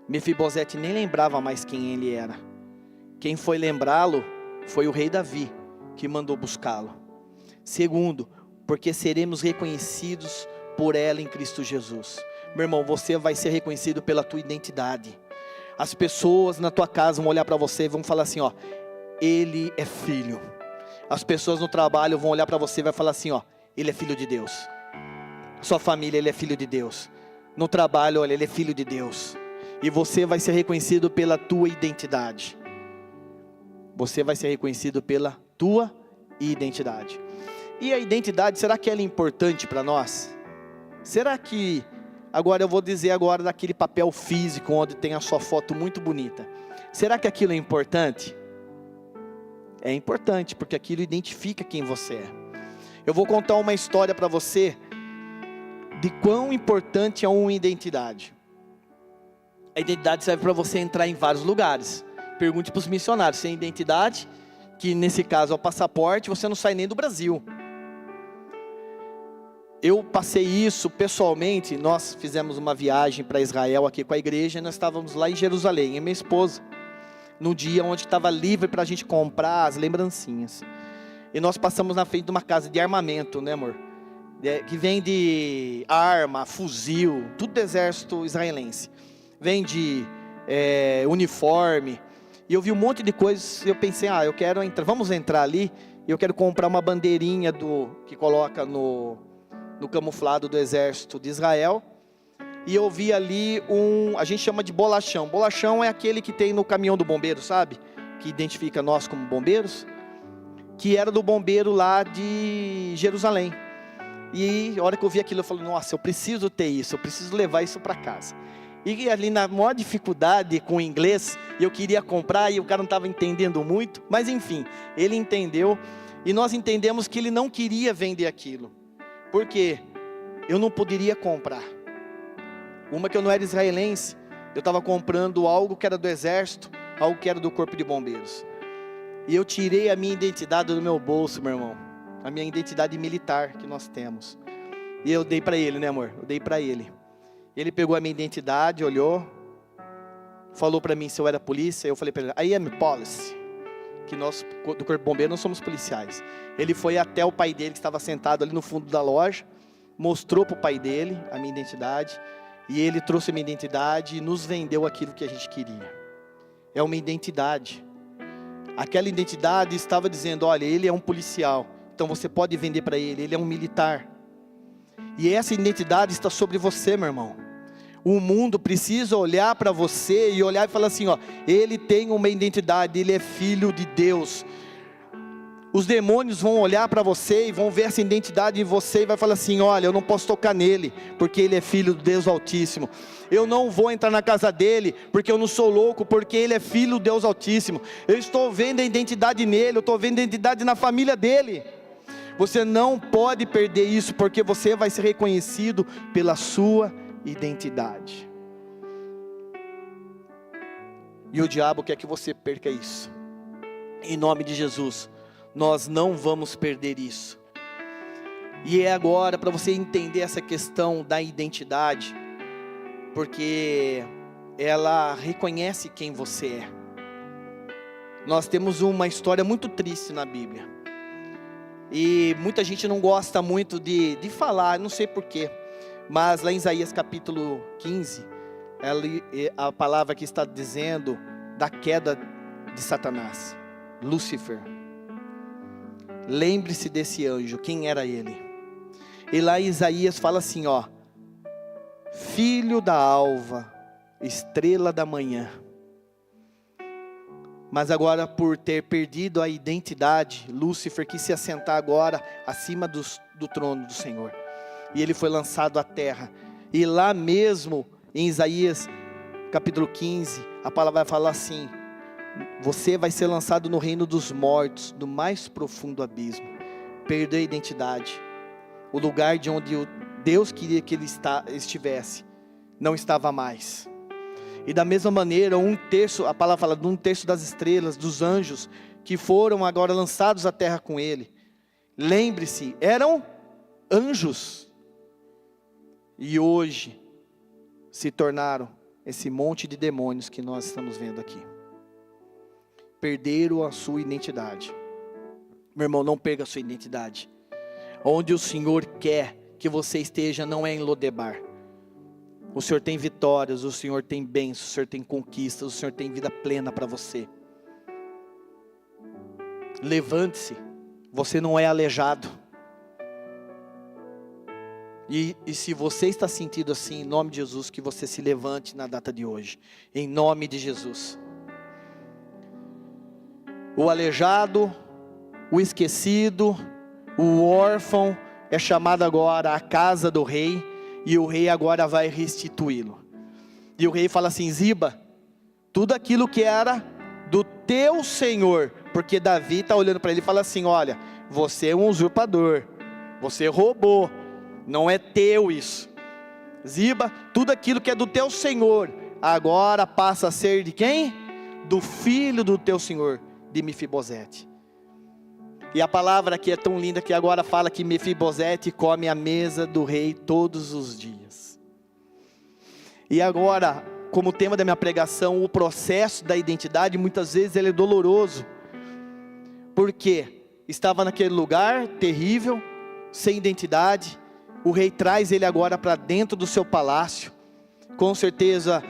Speaker 1: Mefibosete nem lembrava mais quem ele era. Quem foi lembrá-lo foi o rei Davi, que mandou buscá-lo. Segundo, porque seremos reconhecidos por ela em Cristo Jesus. Meu irmão, você vai ser reconhecido pela tua identidade. As pessoas na tua casa vão olhar para você e vão falar assim, ó, ele é filho. As pessoas no trabalho vão olhar para você e vai falar assim, ó, ele é filho de Deus. Sua família, ele é filho de Deus. No trabalho, olha, ele é filho de Deus. E você vai ser reconhecido pela tua identidade. Você vai ser reconhecido pela tua identidade. E a identidade, será que ela é importante para nós? Será que, agora eu vou dizer agora daquele papel físico, onde tem a sua foto muito bonita. Será que aquilo é importante? É importante, porque aquilo identifica quem você é. Eu vou contar uma história para você, de quão importante é uma identidade. A identidade serve para você entrar em vários lugares. Pergunte para os missionários, sem identidade, que nesse caso é o passaporte, você não sai nem do Brasil. Eu passei isso pessoalmente, nós fizemos uma viagem para Israel aqui com a igreja, e nós estávamos lá em Jerusalém, e minha esposa, no dia onde estava livre para a gente comprar as lembrancinhas. E nós passamos na frente de uma casa de armamento, né amor? Que vende arma, fuzil, tudo do exército israelense. Vende uniforme. E eu vi um monte de coisas, e eu pensei, eu quero entrar, vamos entrar ali, e eu quero comprar uma bandeirinha que coloca no camuflado do exército de Israel. E eu vi ali a gente chama de bolachão. Bolachão é aquele que tem no caminhão do bombeiro, sabe? Que identifica nós como bombeiros. Que era do bombeiro lá de Jerusalém. E a hora que eu vi aquilo, eu falei, nossa, eu preciso ter isso, eu preciso levar isso para casa. E ali na maior dificuldade com o inglês, eu queria comprar e o cara não estava entendendo muito. Mas enfim, ele entendeu. E nós entendemos que ele não queria vender aquilo. Porque eu não poderia comprar. Uma que eu não era israelense, eu estava comprando algo que era do exército, algo que era do corpo de bombeiros. E eu tirei a minha identidade do meu bolso, meu irmão. A minha identidade militar que nós temos. E eu dei para ele, né amor? Eu dei para ele. Ele pegou a minha identidade, olhou, falou para mim se eu era polícia. Eu falei para ele, I am police. Que nós, do corpo de bombeiro, não somos policiais. Ele foi até o pai dele, que estava sentado ali no fundo da loja, mostrou para o pai dele a minha identidade, e ele trouxe a minha identidade e nos vendeu aquilo que a gente queria. É uma identidade. Aquela identidade estava dizendo, olha, ele é um policial, então você pode vender para ele, ele é um militar. E essa identidade está sobre você, meu irmão. O mundo precisa olhar para você e olhar e falar assim, ó, ele tem uma identidade, ele é filho de Deus. Os demônios vão olhar para você e vão ver essa identidade em você e vai falar assim, olha, eu não posso tocar nele, porque ele é filho do Deus Altíssimo. Eu não vou entrar na casa dele, porque eu não sou louco, porque ele é filho do Deus Altíssimo. Eu estou vendo a identidade nele, eu estou vendo a identidade na família dele. Você não pode perder isso, porque você vai ser reconhecido pela sua identidade. E o diabo quer que você perca isso. Em nome de Jesus, nós não vamos perder isso. E é agora para você entender essa questão da identidade, porque ela reconhece quem você é. Nós temos uma história muito triste na Bíblia, e muita gente não gosta muito de falar, não sei porquê, mas lá em Isaías capítulo 15, a palavra que está dizendo da queda de Satanás, Lúcifer. Lembre-se desse anjo, quem era ele? E lá em Isaías fala assim, ó, filho da alva, estrela da manhã. Mas agora, por ter perdido a identidade, Lúcifer quis se assentar agora acima do trono do Senhor. E ele foi lançado à terra. E lá mesmo, em Isaías capítulo 15, a palavra vai falar assim, você vai ser lançado no reino dos mortos, no mais profundo abismo. Perdeu a identidade. O lugar de onde Deus queria que ele estivesse, não estava mais. E da mesma maneira, a palavra fala de 1/3 das estrelas, dos anjos, que foram agora lançados à terra com ele. Lembre-se, eram anjos. E hoje, se tornaram esse monte de demônios que nós estamos vendo aqui. Perderam a sua identidade. Meu irmão, não perca a sua identidade. Onde o Senhor quer que você esteja não é em Lodebar. O Senhor tem vitórias, o Senhor tem bênçãos, o Senhor tem conquistas, o Senhor tem vida plena para você. Levante-se, você não é aleijado. E se você está sentindo assim, em nome de Jesus, que você se levante na data de hoje, em nome de Jesus. O aleijado, o esquecido, o órfão é chamado agora à casa do rei, e o rei agora vai restituí-lo. E o rei fala assim, Ziba, tudo aquilo que era do teu senhor, porque Davi está olhando para ele e fala assim, olha, você é um usurpador, você roubou, não é teu isso. Ziba, tudo aquilo que é do teu senhor, agora passa a ser de quem? Do filho do teu senhor, de Mefibosete. E a palavra aqui é tão linda que agora fala que Mefibosete come a mesa do rei todos os dias. E agora, como tema da minha pregação, o processo da identidade, muitas vezes ele é doloroso. Porque estava naquele lugar terrível, sem identidade. O rei traz ele agora para dentro do seu palácio. Com certeza,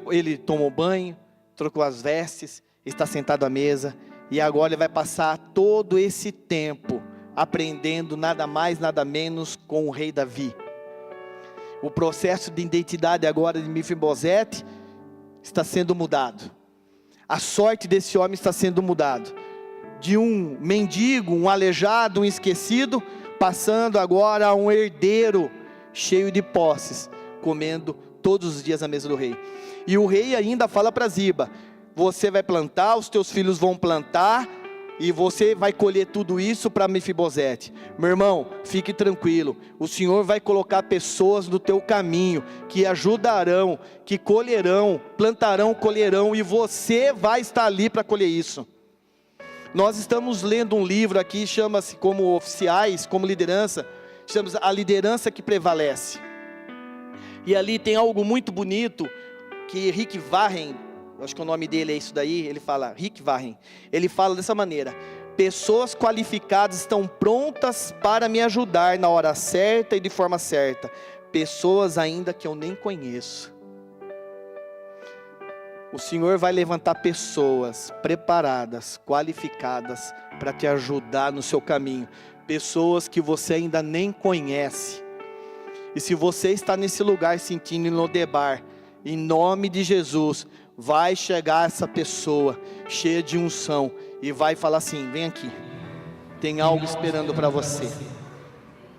Speaker 1: ele tomou banho, trocou as vestes, está sentado à mesa. E agora ele vai passar todo esse tempo aprendendo nada mais, nada menos com o rei Davi. O processo de identidade agora de Mefibosete está sendo mudado. A sorte desse homem está sendo mudado. De um mendigo, um aleijado, um esquecido, passando agora a um herdeiro cheio de posses, comendo todos os dias à mesa do rei. E o rei ainda fala para Ziba, você vai plantar, os teus filhos vão plantar, e você vai colher tudo isso para Mefibosete. Meu irmão, fique tranquilo, o Senhor vai colocar pessoas no teu caminho, que ajudarão, que colherão, plantarão, colherão, e você vai estar ali para colher isso. Nós estamos lendo um livro aqui, chama-se como oficiais, como liderança, chama-se A Liderança que Prevalece. E ali tem algo muito bonito, que Rick Warren, acho que o nome dele é isso daí, ele fala, Rick Warren, ele fala dessa maneira, Pessoas qualificadas estão prontas para me ajudar na hora certa e de forma certa. Pessoas ainda que eu nem conheço. O Senhor vai levantar pessoas preparadas, qualificadas para te ajudar no seu caminho. Pessoas que você ainda nem conhece. E se você está nesse lugar sentindo em Lodebar, em nome de Jesus, vai chegar essa pessoa cheia de unção e vai falar assim: vem aqui, tem algo esperando para você,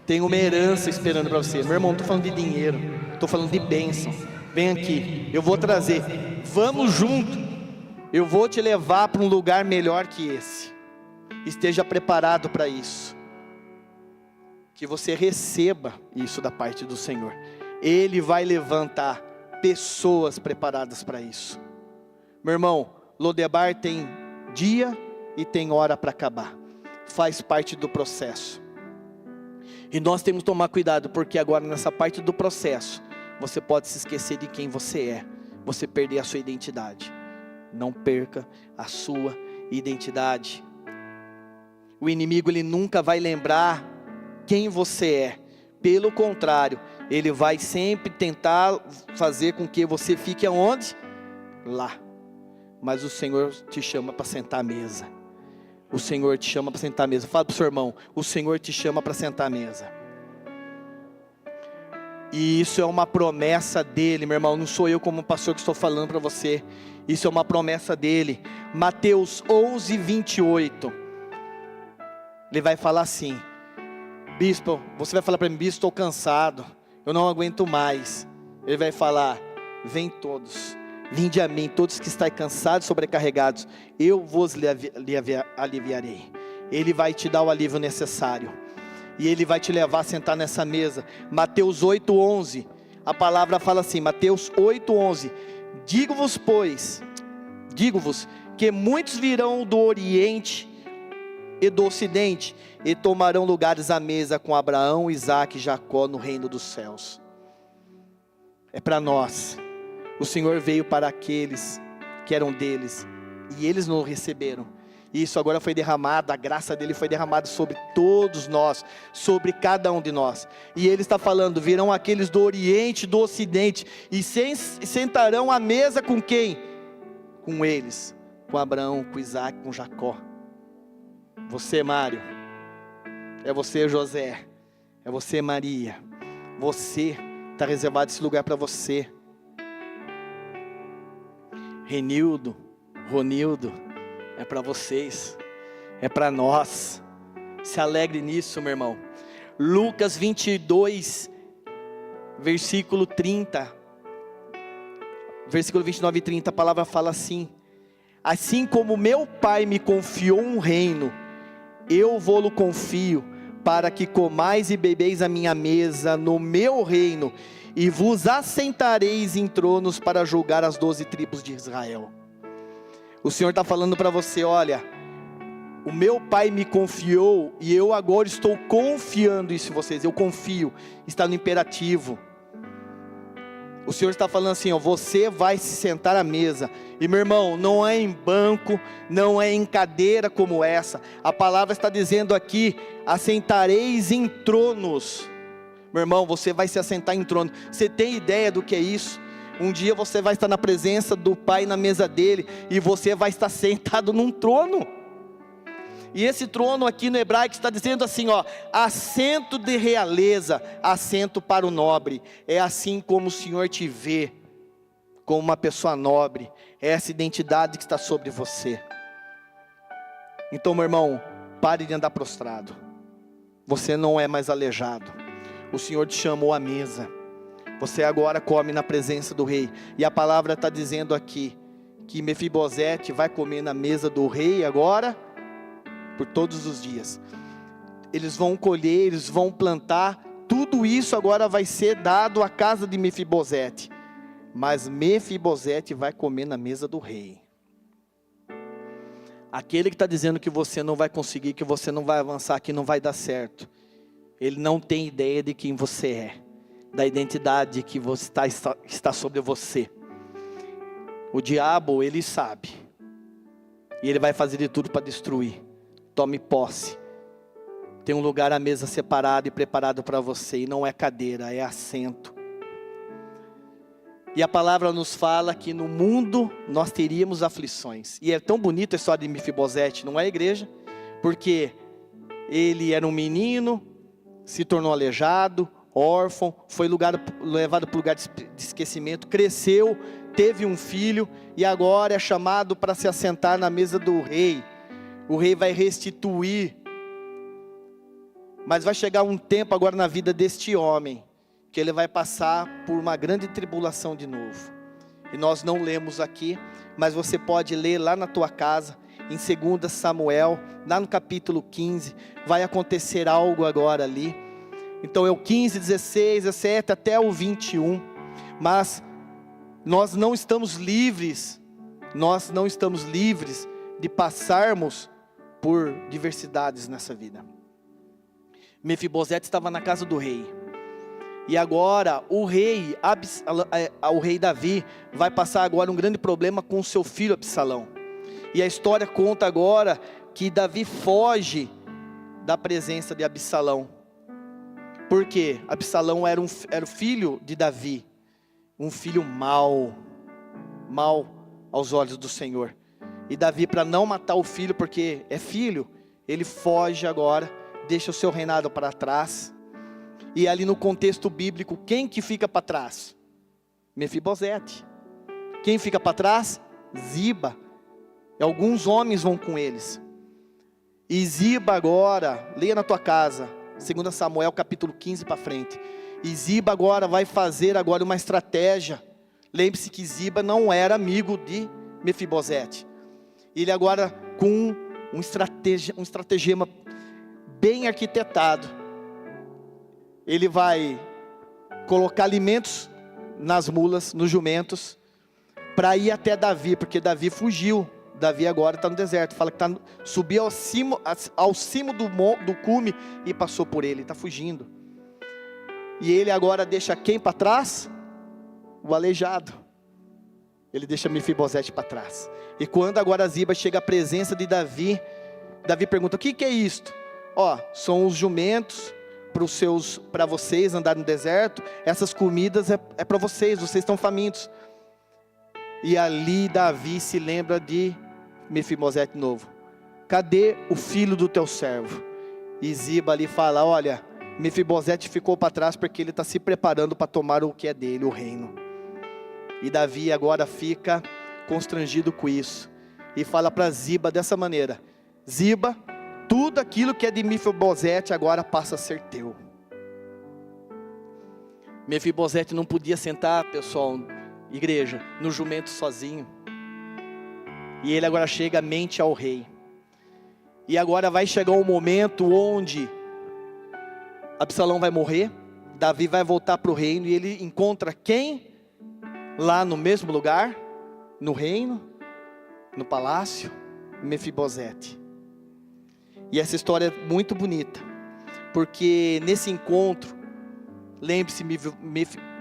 Speaker 1: tem uma herança esperando para você. Meu irmão, não estou falando de dinheiro, estou falando de bênção. Vem aqui, eu vou trazer, vamos junto, eu vou te levar para um lugar melhor que esse. Esteja preparado para isso, que você receba isso da parte do Senhor. Ele vai levantar pessoas preparadas para isso. Meu irmão, Lodebar tem dia e tem hora para acabar. Faz parte do processo. E nós temos que tomar cuidado, porque agora nessa parte do processo, você pode se esquecer de quem você é. Você perder a sua identidade. Não perca a sua identidade. O inimigo, ele nunca vai lembrar quem você é. Pelo contrário, ele vai sempre tentar fazer com que você fique aonde? Lá. Mas o Senhor te chama para sentar à mesa. O Senhor te chama para sentar à mesa. Fala para o seu irmão: o Senhor te chama para sentar à mesa. E isso é uma promessa dele, meu irmão. Não sou eu como pastor que estou falando para você. Isso é uma promessa dele. Mateus 11, 28. Ele vai falar assim: bispo, você vai falar para mim: bispo, estou cansado, eu não aguento mais. Ele vai falar: vem todos, vinde a mim, todos que estáis cansados e sobrecarregados, eu vos aliviarei. Ele vai te dar o alívio necessário, e Ele vai te levar a sentar nessa mesa. Mateus 8:11, a palavra fala assim, Mateus 8:11, digo-vos que muitos virão do Oriente e do Ocidente, e tomarão lugares à mesa com Abraão, Isaque e Jacó no reino dos céus. É para nós. O Senhor veio para aqueles que eram deles, e eles não o receberam. E isso agora foi derramado, a graça dele foi derramada sobre todos nós, sobre cada um de nós. E ele está falando: virão aqueles do Oriente, do Ocidente, e sentarão à mesa com quem? Com eles, com Abraão, com Isaque, com Jacó. Você, Mário, é você, José, é você, Maria, você, está reservado esse lugar para você. Renildo, Ronildo, é para vocês, é para nós. Se alegre nisso, meu irmão. Lucas 22, versículo 30, versículo 29 e 30, a palavra fala assim: assim como meu Pai me confiou um reino, eu vou-lo confio, para que comais e bebeis a minha mesa no meu reino, e vos assentareis em tronos para julgar as 12 tribos de Israel. O Senhor está falando para você: olha, o meu Pai me confiou, e eu agora estou confiando isso em vocês. Eu confio, está no imperativo. O Senhor está falando assim, ó, você vai se sentar à mesa. E meu irmão, não é em banco, não é em cadeira como essa. A palavra está dizendo aqui: assentareis em tronos. Meu irmão, você vai se assentar em trono. Você tem ideia do que é isso? Um dia você vai estar na presença do Pai, na mesa dele, e você vai estar sentado num trono. E esse trono aqui no hebraico está dizendo assim, ó, assento de realeza, assento para o nobre. É assim como o Senhor te vê, como uma pessoa nobre. É essa identidade que está sobre você. Então, meu irmão, pare de andar prostrado. Você não é mais aleijado. O Senhor te chamou à mesa. Você agora come na presença do rei. E a palavra está dizendo aqui que Mefibosete vai comer na mesa do rei agora, por todos os dias. Eles vão colher, eles vão plantar, tudo isso agora vai ser dado à casa de Mefibosete. Mas Mefibosete vai comer na mesa do rei. Aquele que está dizendo que você não vai conseguir, que você não vai avançar, que não vai dar certo, ele não tem ideia de quem você é, da identidade que você está sobre você. O diabo, ele sabe, e ele vai fazer de tudo para destruir tome posse. Tem um lugar à mesa separado e preparado para você, e não é cadeira, é assento. E a palavra nos fala que no mundo nós teríamos aflições. E é tão bonita a história de Mefibosete, não é, igreja? Porque ele era um menino, se tornou aleijado, órfão, foi levado para o lugar de esquecimento, cresceu, teve um filho, e agora é chamado para se assentar na mesa do rei. O rei vai restituir. Mas vai chegar um tempo agora na vida deste homem, que ele vai passar por uma grande tribulação de novo. E nós não lemos aqui, mas você pode ler lá na tua casa, em 2 Samuel, lá no capítulo 15, vai acontecer algo agora ali. Então é o 15, 16, 17 até o 21, mas nós não estamos livres de passarmos por diversidades nessa vida. Mefibosete estava na casa do rei, e agora o rei Davi vai passar agora um grande problema com o seu filho Absalão. E a história conta agora que Davi foge da presença de Absalão. Por quê? Absalão era o filho de Davi, um filho mau aos olhos do Senhor. E Davi, para não matar o filho, porque é filho, ele foge agora, deixa o seu reinado para trás. E ali no contexto bíblico, quem que fica para trás? Mefibosete. Quem fica para trás? Ziba. E alguns homens vão com eles. E Ziba agora, leia na tua casa, 2 Samuel capítulo 15 para frente. E Ziba agora vai fazer agora uma estratégia. Lembre-se que Ziba não era amigo de Mefibosete. Ele agora com um estratagema bem arquitetado. Ele vai colocar alimentos nas mulas, nos jumentos, para ir até Davi, porque Davi fugiu. Davi agora está no deserto, fala que subiu ao cimo do cume e passou por ele, está fugindo. E ele agora deixa quem para trás? O aleijado. Ele deixa Mefibosete para trás. E quando agora Ziba chega à presença de Davi, Davi pergunta: o que é isto? São os jumentos para vocês andarem no deserto. Essas comidas é para vocês estão famintos. E ali Davi se lembra de Mefibosete novo. Cadê o filho do teu servo? E Ziba ali fala: olha, Mefibosete ficou para trás porque ele está se preparando para tomar o que é dele, o reino. E Davi agora fica constrangido com isso, e fala para Ziba dessa maneira: Ziba, tudo aquilo que é de Mefibosete agora passa a ser teu. Mefibosete não podia sentar, pessoal, igreja, no jumento sozinho. E ele agora chega mente ao rei. E agora vai chegar um momento onde Absalão vai morrer, Davi vai voltar para o reino, e ele encontra quem? Lá no mesmo lugar, no reino, no palácio, Mefibosete. E essa história é muito bonita, porque nesse encontro, lembre-se,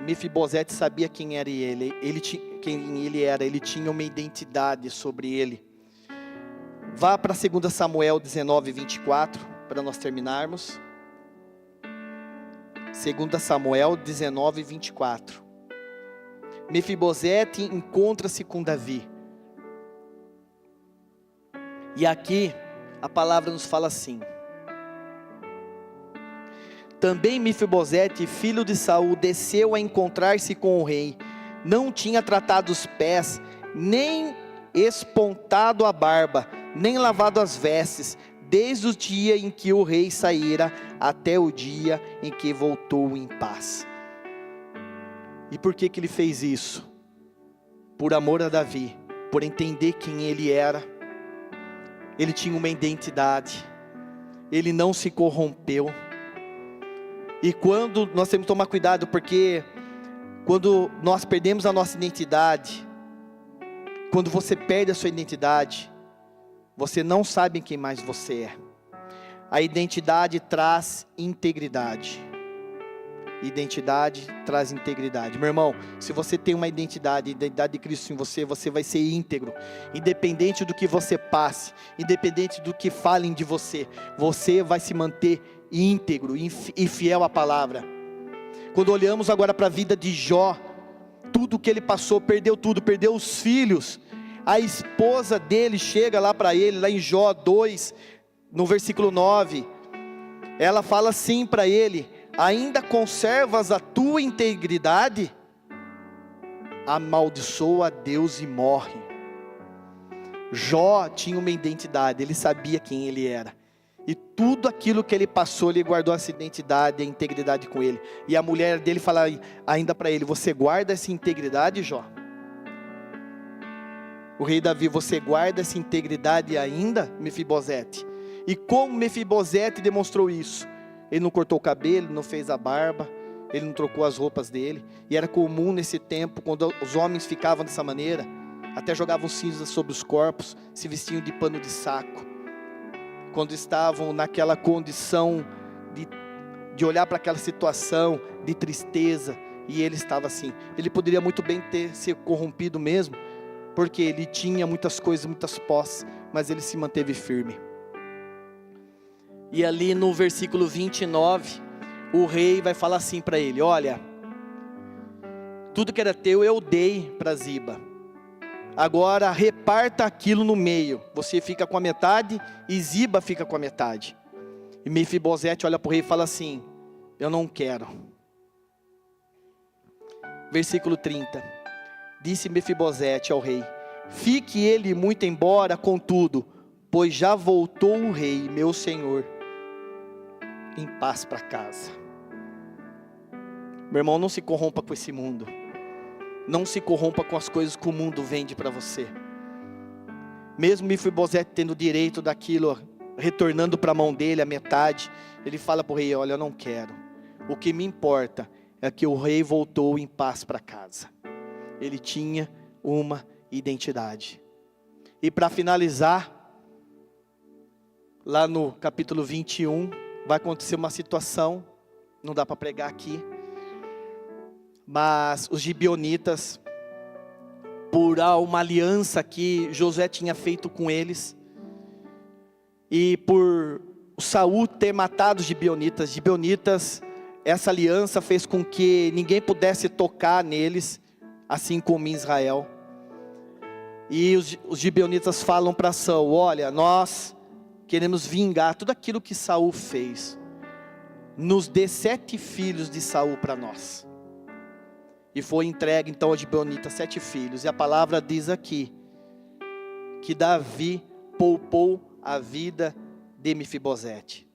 Speaker 1: Mefibosete sabia quem era quem ele era, ele tinha uma identidade sobre ele. Vá para 2 Samuel 19, 24, para nós terminarmos. 2 Samuel 19, 24. Mefibosete encontra-se com Davi. E aqui a palavra nos fala assim: também Mefibosete, filho de Saul, desceu a encontrar-se com o rei. Não tinha tratado os pés, nem espontado a barba, nem lavado as vestes, desde o dia em que o rei saíra até o dia em que voltou em paz. E por que ele fez isso? Por amor a Davi, por entender quem ele era. Ele tinha uma identidade, ele não se corrompeu. E quando nós temos que tomar cuidado, porque quando nós perdemos a nossa identidade, quando você perde a sua identidade, você não sabe quem mais você é. A identidade traz integridade. Identidade traz integridade. Meu irmão, se você tem uma identidade, a identidade de Cristo em você, você vai ser íntegro. Independente do que você passe, independente do que falem de você, você vai se manter íntegro e fiel à palavra. Quando olhamos agora para a vida de Jó, tudo que ele passou, perdeu tudo, perdeu os filhos. A esposa dele chega lá para ele, lá em Jó 2, no versículo 9. Ela fala assim para ele: ainda conservas a tua integridade? Amaldiçoa a Deus e morre. Jó tinha uma identidade, ele sabia quem ele era. E tudo aquilo que ele passou, ele guardou essa identidade, a integridade com ele. E a mulher dele fala ainda para ele: você guarda essa integridade, Jó? O rei Davi: você guarda essa integridade ainda, Mefibosete? E como Mefibosete demonstrou isso? Ele não cortou o cabelo, não fez a barba, ele não trocou as roupas dele. E era comum nesse tempo, quando os homens ficavam dessa maneira, até jogavam cinzas sobre os corpos, se vestiam de pano de saco. Quando estavam naquela condição de olhar para aquela situação de tristeza, e ele estava assim. Ele poderia muito bem ter se corrompido mesmo, porque ele tinha muitas coisas, muitas posses, mas ele se manteve firme. E ali no versículo 29, o rei vai falar assim para ele: olha, tudo que era teu eu dei para Ziba, agora reparta aquilo no meio, você fica com a metade e Ziba fica com a metade. E Mefibosete olha para o rei e fala assim: eu não quero. Versículo 30, disse Mefibosete ao rei: fique ele muito embora, contudo, pois já voltou o rei, meu senhor, em paz para casa. Meu irmão, não se corrompa com esse mundo. Não se corrompa com as coisas que o mundo vende para você. Mesmo Mefibosete tendo direito daquilo, retornando para a mão dele a metade, ele fala para o rei: olha, eu não quero. O que me importa é que o rei voltou em paz para casa. Ele tinha uma identidade. E para finalizar, lá no capítulo 21, vai acontecer uma situação, não dá para pregar aqui, mas os gibeonitas, por uma aliança que Josué tinha feito com eles, e por Saul ter matado os gibeonitas, essa aliança fez com que ninguém pudesse tocar neles, assim como em Israel. E os gibeonitas falam para Saul: olha, nós queremos vingar tudo aquilo que Saul fez. Nos dê 7 filhos de Saul para nós. E foi entregue então aos gibeonitas 7 filhos. E a palavra diz aqui que Davi poupou a vida de Mefibosete.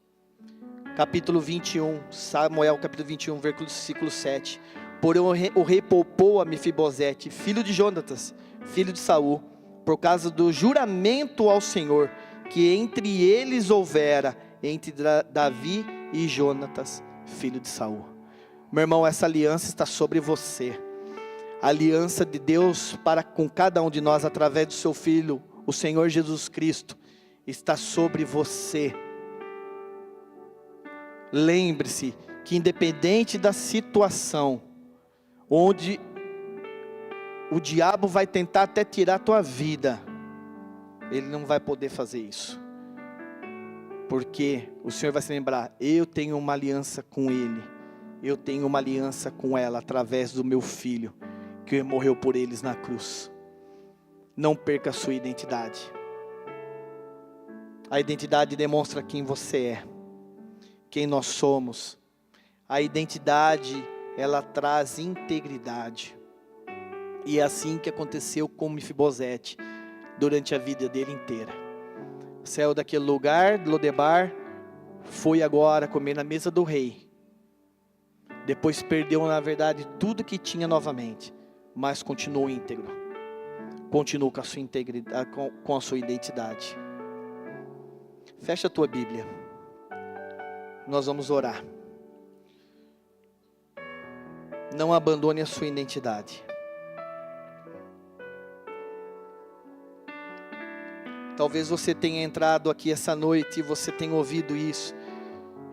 Speaker 1: Capítulo 21, Samuel capítulo 21, versículo 7. Porém o rei poupou a Mefibosete, filho de Jonatas, filho de Saul, por causa do juramento ao Senhor que entre eles houvera, entre Davi e Jonatas, filho de Saul. Meu irmão, essa aliança está sobre você. A aliança de Deus para com cada um de nós, através do seu Filho, o Senhor Jesus Cristo, está sobre você. Lembre-se que independente da situação, onde o diabo vai tentar até tirar a tua vida, ele não vai poder fazer isso. Porque o Senhor vai se lembrar: eu tenho uma aliança com ele. Eu tenho uma aliança com ela através do meu filho, que morreu por eles na cruz. Não perca a sua identidade. A identidade demonstra quem você é, quem nós somos. A identidade, ela traz integridade. E é assim que aconteceu com Mefibosete durante a vida dele inteira. Saiu daquele lugar de Lodebar, foi agora comer na mesa do rei. Depois perdeu, na verdade, tudo que tinha novamente, mas continuou íntegro. Continuou com a sua integridade, com a sua identidade. Fecha a tua Bíblia. Nós vamos orar. Não abandone a sua identidade. Talvez você tenha entrado aqui essa noite e você tenha ouvido isso,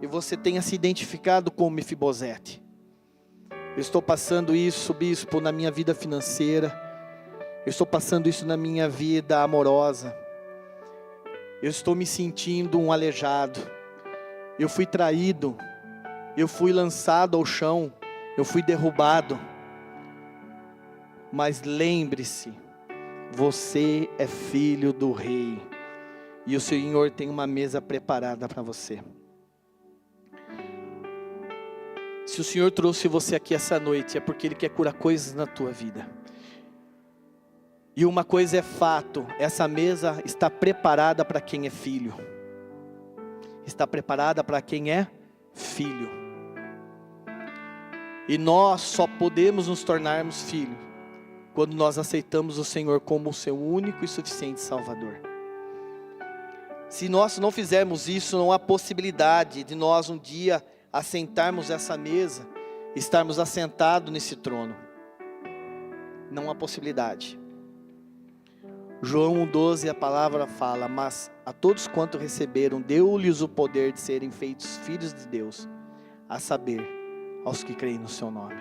Speaker 1: e você tenha se identificado com Mefibosete. Eu estou passando isso, bispo, na minha vida financeira. Eu estou passando isso na minha vida amorosa. Eu estou me sentindo um aleijado. Eu fui traído. Eu fui lançado ao chão. Eu fui derrubado. Mas lembre-se, você é filho do Rei. E o Senhor tem uma mesa preparada para você. Se o Senhor trouxe você aqui essa noite, é porque Ele quer curar coisas na tua vida. E uma coisa é fato, essa mesa está preparada para quem é filho. Está preparada para quem é filho. E nós só podemos nos tornarmos filhos quando nós aceitamos o Senhor como o seu único e suficiente Salvador. Se nós não fizermos isso, não há possibilidade de nós um dia assentarmos essa mesa, estarmos assentados nesse trono. Não há possibilidade. João 1,12 a palavra fala: mas a todos quanto receberam, deu-lhes o poder de serem feitos filhos de Deus, a saber, aos que creem no seu nome.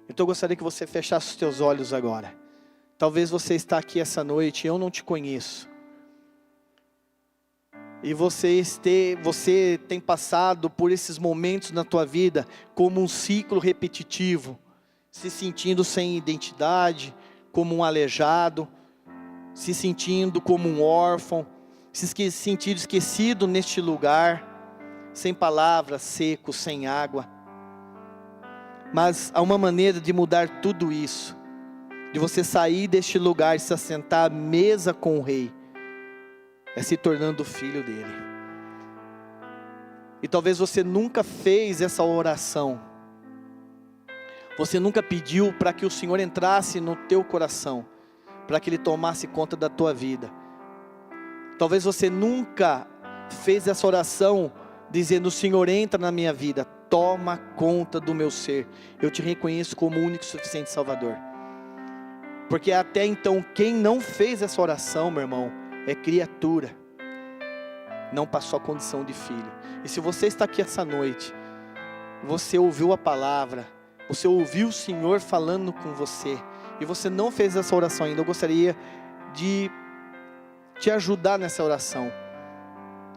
Speaker 1: Então eu gostaria que você fechasse os teus olhos agora. Talvez você está aqui essa noite e eu não te conheço. E você tem passado por esses momentos na tua vida como um ciclo repetitivo, se sentindo sem identidade, como um aleijado, se sentindo como um órfão, se sentindo esquecido neste lugar, sem palavras, seco, sem água. Mas há uma maneira de mudar tudo isso, de você sair deste lugar e se assentar à mesa com o Rei, é se tornando filho dele. E talvez você nunca fez essa oração, você nunca pediu para que o Senhor entrasse no teu coração, para que Ele tomasse conta da tua vida. Talvez você nunca fez essa oração dizendo: Senhor, entra na minha vida, toma conta do meu ser, eu te reconheço como o único e suficiente Salvador. Porque até então, quem não fez essa oração, meu irmão, é criatura, não passou a condição de filho. E se você está aqui essa noite, você ouviu a palavra, você ouviu o Senhor falando com você, e você não fez essa oração ainda, eu gostaria de te ajudar nessa oração.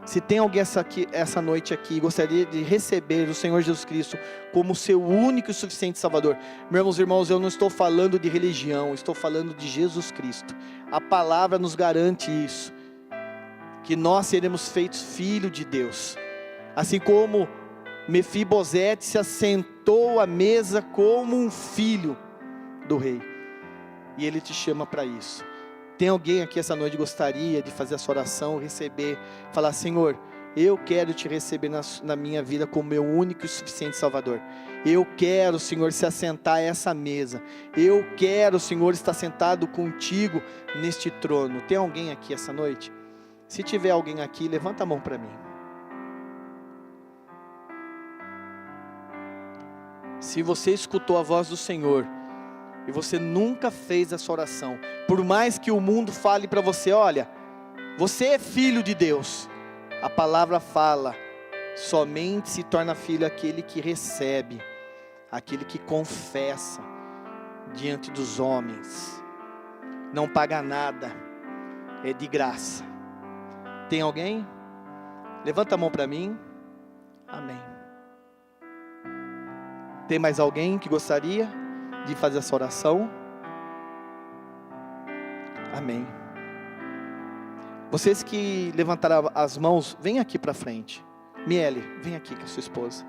Speaker 1: Se tem alguém essa noite aqui, gostaria de receber o Senhor Jesus Cristo como seu único e suficiente Salvador. Meus irmãos, eu não estou falando de religião, estou falando de Jesus Cristo. A palavra nos garante isso, que nós seremos feitos filho de Deus. Assim como Mefibosete se assentou à mesa como um filho do rei. E Ele te chama para isso. Tem alguém aqui essa noite que gostaria de fazer essa oração, receber, falar: Senhor, eu quero te receber na minha vida como meu único e suficiente Salvador. Eu quero, Senhor, se assentar a essa mesa. Eu quero, Senhor, estar sentado contigo neste trono. Tem alguém aqui essa noite? Se tiver alguém aqui, levanta a mão para mim. Se você escutou a voz do Senhor e você nunca fez essa oração, por mais que o mundo fale para você: olha, você é filho de Deus, a palavra fala: somente se torna filho aquele que recebe, aquele que confessa diante dos homens, não paga nada, é de graça. Tem alguém? Levanta a mão para mim. Amém. Tem mais alguém que gostaria de fazer essa oração? Amém. Vocês que levantaram as mãos, vem aqui para frente. Miele, vem aqui com a sua esposa.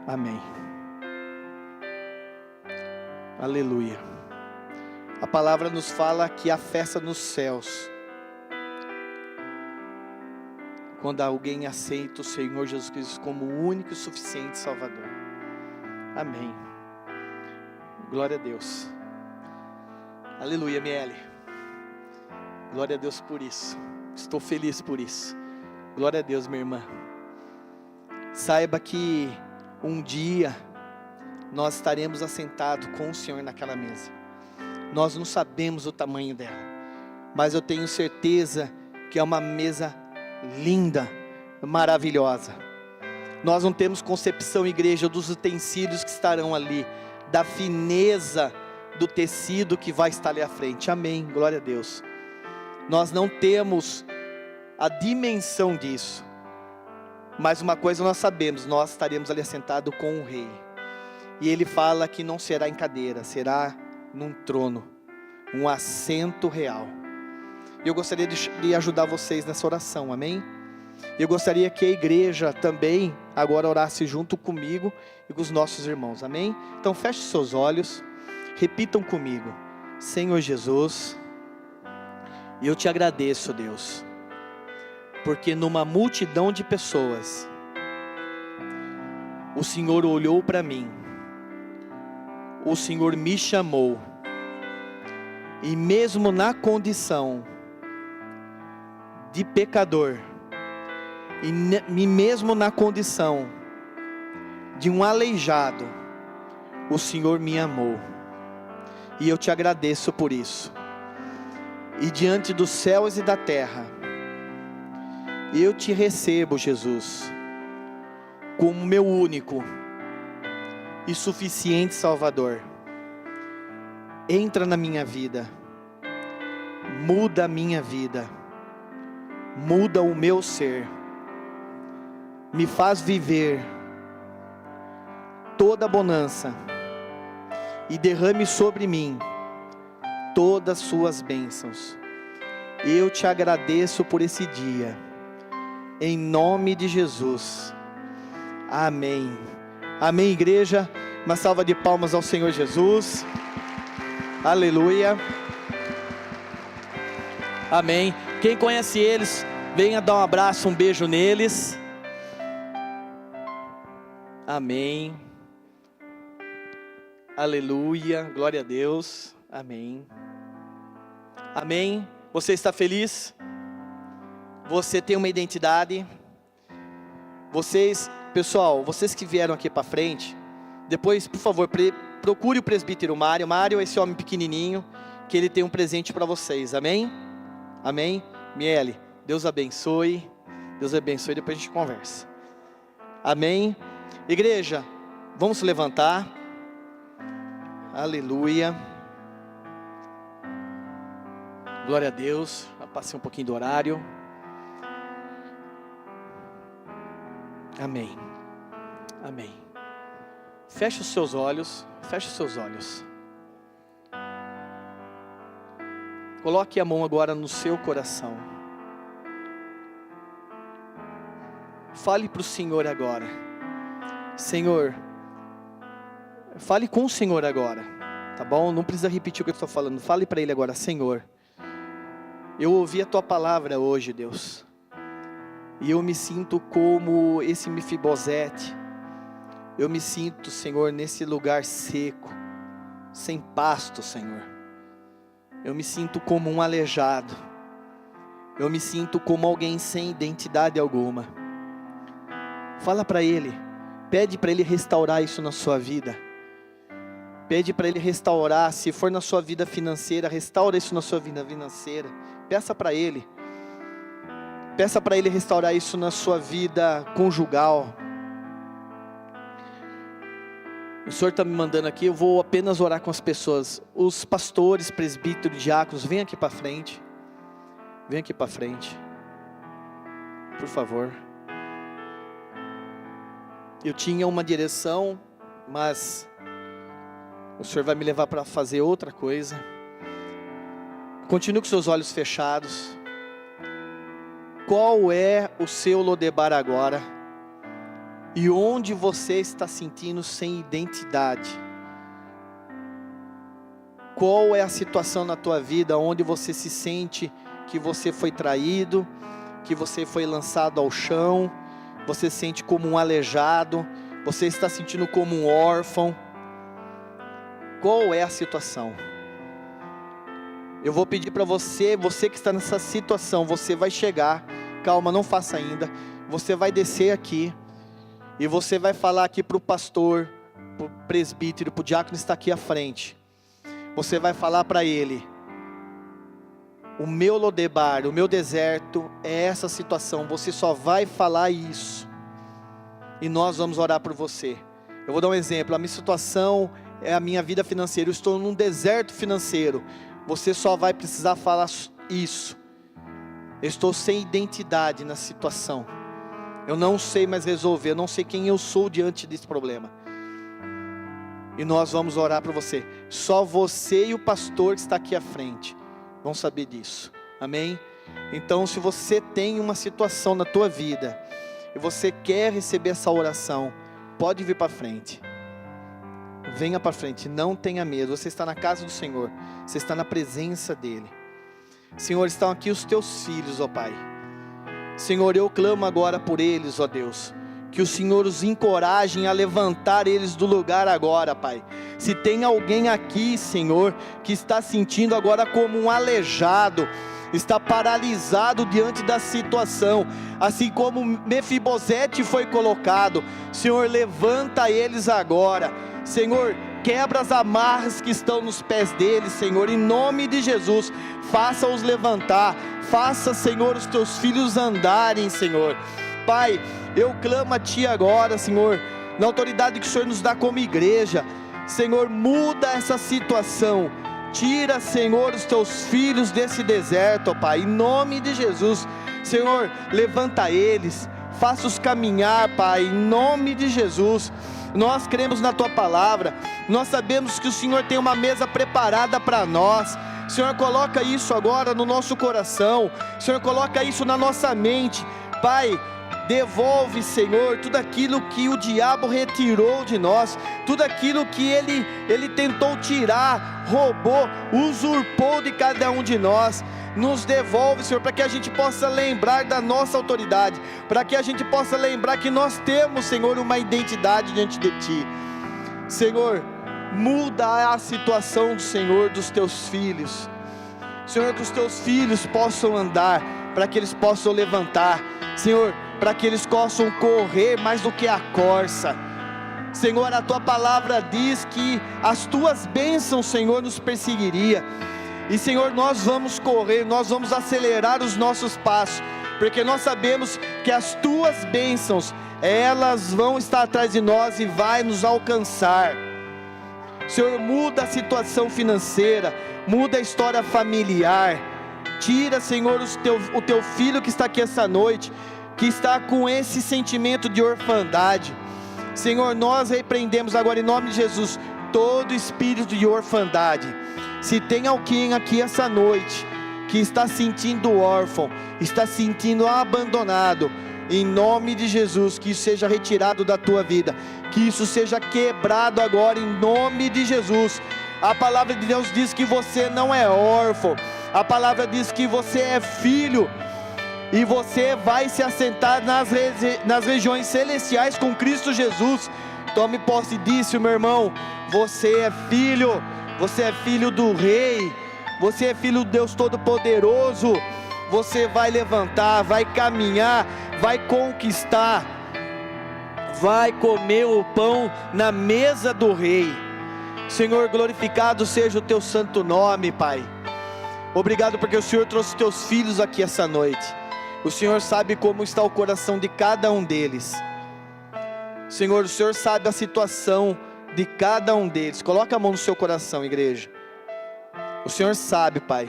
Speaker 1: Amém. Aleluia. A palavra nos fala que há festa nos céus quando alguém aceita o Senhor Jesus Cristo como o único e suficiente Salvador. Amém. Glória a Deus. Aleluia, Miele. Glória a Deus por isso. Estou feliz por isso. Glória a Deus, minha irmã. Saiba que um dia nós estaremos assentados com o Senhor naquela mesa. Nós não sabemos o tamanho dela, mas eu tenho certeza que é uma mesa linda, maravilhosa. Nós não temos concepção, igreja, dos utensílios que estarão ali, da fineza do tecido que vai estar ali à frente. Amém, glória a Deus. Nós não temos a dimensão disso, mas uma coisa nós sabemos: nós estaremos ali assentados com o rei, e ele fala que não será em cadeira, será num trono, um assento real. Eu gostaria de ajudar vocês nessa oração, amém? Eu gostaria que a igreja também agora orasse junto comigo e com os nossos irmãos, amém? Então feche seus olhos, repitam comigo: Senhor Jesus, eu te agradeço, Deus, porque numa multidão de pessoas, o Senhor olhou para mim, o Senhor me chamou, e mesmo na condição de pecador, e mesmo na condição de um aleijado, o Senhor me amou, e eu te agradeço por isso. E diante dos céus e da terra, eu te recebo, Jesus, como meu único e suficiente Salvador. Entra na minha vida, muda a minha vida, muda o meu ser, me faz viver toda a bonança e derrame sobre mim todas as suas bênçãos. Eu te agradeço por esse dia, em nome de Jesus, amém. Amém, igreja. Uma salva de palmas ao Senhor Jesus. Aleluia. Amém. Quem conhece eles, venha dar um abraço, um beijo neles. Amém. Aleluia. Glória a Deus. Amém. Amém. Você está feliz? Você tem uma identidade? Pessoal, vocês que vieram aqui para frente, depois, por favor, procure o presbítero Mário. Mário é esse homem pequenininho, que ele tem um presente para vocês, amém? Amém? Miele, Deus abençoe. Deus abençoe, depois a gente conversa. Amém? Igreja, vamos se levantar. Aleluia. Glória a Deus. Já passei um pouquinho do horário. Amém. Amém. Feche os seus olhos. Feche os seus olhos. Coloque a mão agora no seu coração. Fale para o Senhor agora. Senhor, fale com o Senhor agora, tá bom? Não precisa repetir o que eu estou falando. Fale para Ele agora: Senhor, eu ouvi a Tua palavra hoje, Deus, e eu me sinto como esse Mefibosete. Eu me sinto, Senhor, nesse lugar seco, sem pasto, Senhor. Eu me sinto como um aleijado. Eu me sinto como alguém sem identidade alguma. Fala para Ele. Pede para Ele restaurar isso na sua vida. Pede para Ele restaurar. Se for na sua vida financeira, restaura isso na sua vida financeira. Peça para Ele. Peça para Ele restaurar isso na sua vida conjugal. O Senhor está me mandando aqui. Eu vou apenas orar com as pessoas. Os pastores, presbíteros, diáconos, vem aqui para frente. Vem aqui para frente, por favor. Eu tinha uma direção, mas o Senhor vai me levar para fazer outra coisa. Continue com seus olhos fechados. Qual é o seu Lodebar agora? E onde você está sentindo sem identidade? Qual é a situação na tua vida onde você se sente que você foi traído, que você foi lançado ao chão? Você se sente como um aleijado, você está sentindo como um órfão? Qual é a situação? Eu vou pedir para você que está nessa situação, você vai chegar, calma, não faça ainda, você vai descer aqui, e você vai falar aqui para o pastor, para o presbítero, para o diácono que está aqui à frente. Você vai falar para ele: o meu Lodebar, o meu deserto é essa situação. Você só vai falar isso. e nós vamos orar por você. Eu vou dar um exemplo, a minha situação é a minha vida financeira, eu estou num deserto financeiro. Você só vai precisar falar isso: eu estou sem identidade na situação, eu não sei mais resolver, eu não sei quem eu sou diante desse problema. E nós vamos orar por você. Só você e o pastor que está aqui à frente vão saber disso, amém? Então, se você tem uma situação na tua vida e você quer receber essa oração, pode vir para frente. Venha para frente, não tenha medo. Você está na casa do Senhor, você está na presença dEle. Senhor, estão aqui os teus filhos, ó Pai. Senhor, eu clamo agora por eles, ó Deus, que o Senhor os encoraje a levantar eles do lugar agora, Pai. Se tem alguém aqui, Senhor, que está sentindo agora como um aleijado, está paralisado diante da situação, assim como Mefibosete foi colocado, Senhor, levanta eles agora. Senhor, quebra as amarras que estão nos pés deles, Senhor, em nome de Jesus. Faça-os levantar, faça, Senhor, os teus filhos andarem, Senhor. Pai, eu clamo a Ti agora, Senhor, na autoridade que o Senhor nos dá como igreja. Senhor, muda essa situação. Tira, Senhor, os teus filhos desse deserto, ó Pai, em nome de Jesus. Senhor, levanta eles, faça-os caminhar, Pai, em nome de Jesus. Nós cremos na Tua palavra, nós sabemos que o Senhor tem uma mesa preparada para nós. Senhor, coloca isso agora no nosso coração, Senhor, coloca isso na nossa mente. Pai, devolve, Senhor, tudo aquilo que o diabo retirou de nós, tudo aquilo que ele tentou tirar, roubou, usurpou de cada um de nós. Nos devolve, Senhor, para que a gente possa lembrar da nossa autoridade, para que a gente possa lembrar que nós temos, Senhor, uma identidade diante de Ti. Senhor, muda a situação do Senhor, dos Teus filhos. Senhor, que os Teus filhos possam andar, para que eles possam levantar, Senhor, para que eles possam correr mais do que a corça. Senhor, a Tua palavra diz que as Tuas bênçãos, Senhor, nos perseguiria. E Senhor, nós vamos correr, nós vamos acelerar os nossos passos, porque nós sabemos que as Tuas bênçãos, elas vão estar atrás de nós e vai nos alcançar. Senhor, muda a situação financeira, muda a história familiar. Tira, Senhor, o Teu filho que está aqui essa noite, que está com esse sentimento de orfandade. Senhor, nós repreendemos agora em nome de Jesus todo espírito de orfandade. Se tem alguém aqui essa noite que está sentindo órfão, está sentindo abandonado, em nome de Jesus, que isso seja retirado da tua vida, que isso seja quebrado agora em nome de Jesus. A palavra de Deus diz que você não é órfão, a palavra diz que você é filho, e você vai se assentar nas regiões celestiais com Cristo Jesus. Tome posse disso, meu irmão. Você é filho do Rei, você é filho do Deus Todo-Poderoso. Você vai levantar, vai caminhar, vai conquistar, vai comer o pão na mesa do Rei. Senhor, glorificado seja o Teu santo nome, Pai. Obrigado porque o Senhor trouxe Teus filhos aqui essa noite. O Senhor sabe como está o coração de cada um deles. Senhor, o Senhor sabe a situação de cada um deles. Coloca a mão no seu coração, igreja. O Senhor sabe, Pai,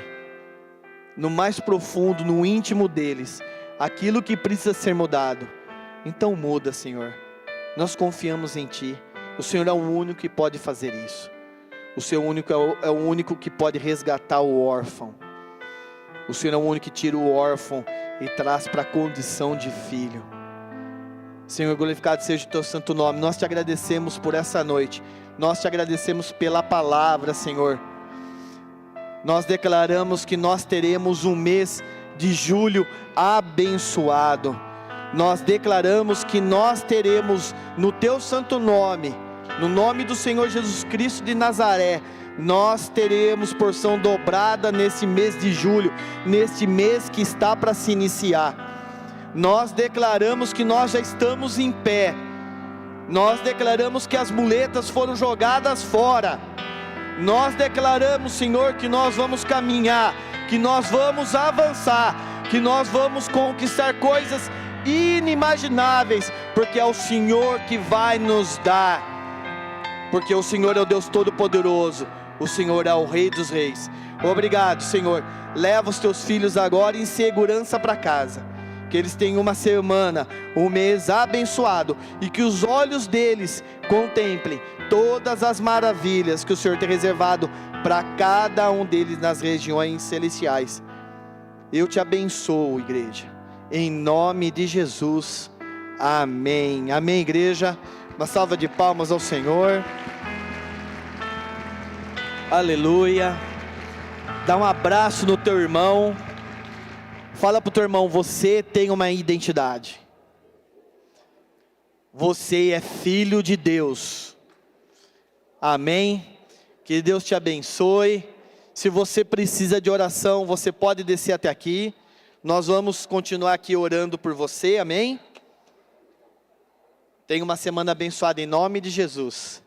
Speaker 1: no mais profundo, no íntimo deles, aquilo que precisa ser mudado. Então muda, Senhor. Nós confiamos em Ti. O Senhor é o único que pode fazer isso. O Senhor é o único que pode resgatar o órfão. O Senhor é o único que tira o órfão e traz para a condição de filho. Senhor, glorificado seja o Teu santo nome. Nós Te agradecemos por essa noite. Nós Te agradecemos pela palavra, Senhor. Nós declaramos que nós teremos um mês de julho abençoado. Nós declaramos que nós teremos no Teu santo nome, no nome do Senhor Jesus Cristo de Nazaré, nós teremos porção dobrada nesse mês de julho, neste mês que está para se iniciar. Nós declaramos que nós já estamos em pé. Nós declaramos que as muletas foram jogadas fora. Nós declaramos, Senhor, que nós vamos caminhar, que nós vamos avançar, que nós vamos conquistar coisas inimagináveis, porque é o Senhor que vai nos dar, porque o Senhor é o Deus Todo-Poderoso, o Senhor é o Rei dos Reis. Obrigado, Senhor. Leva os teus filhos agora em segurança para casa, que eles tenham uma semana, um mês abençoado, e que os olhos deles contemplem todas as maravilhas que o Senhor tem reservado para cada um deles nas regiões celestiais. Eu te abençoo, igreja, em nome de Jesus, amém. Amém, igreja. Uma salva de palmas ao Senhor. Aleluia. Dá um abraço no teu irmão. Fala para o teu irmão: você tem uma identidade. Você é filho de Deus. Amém. Que Deus te abençoe. Se você precisa de oração, você pode descer até aqui. Nós vamos continuar aqui orando por você. Amém. Tenha uma semana abençoada em nome de Jesus.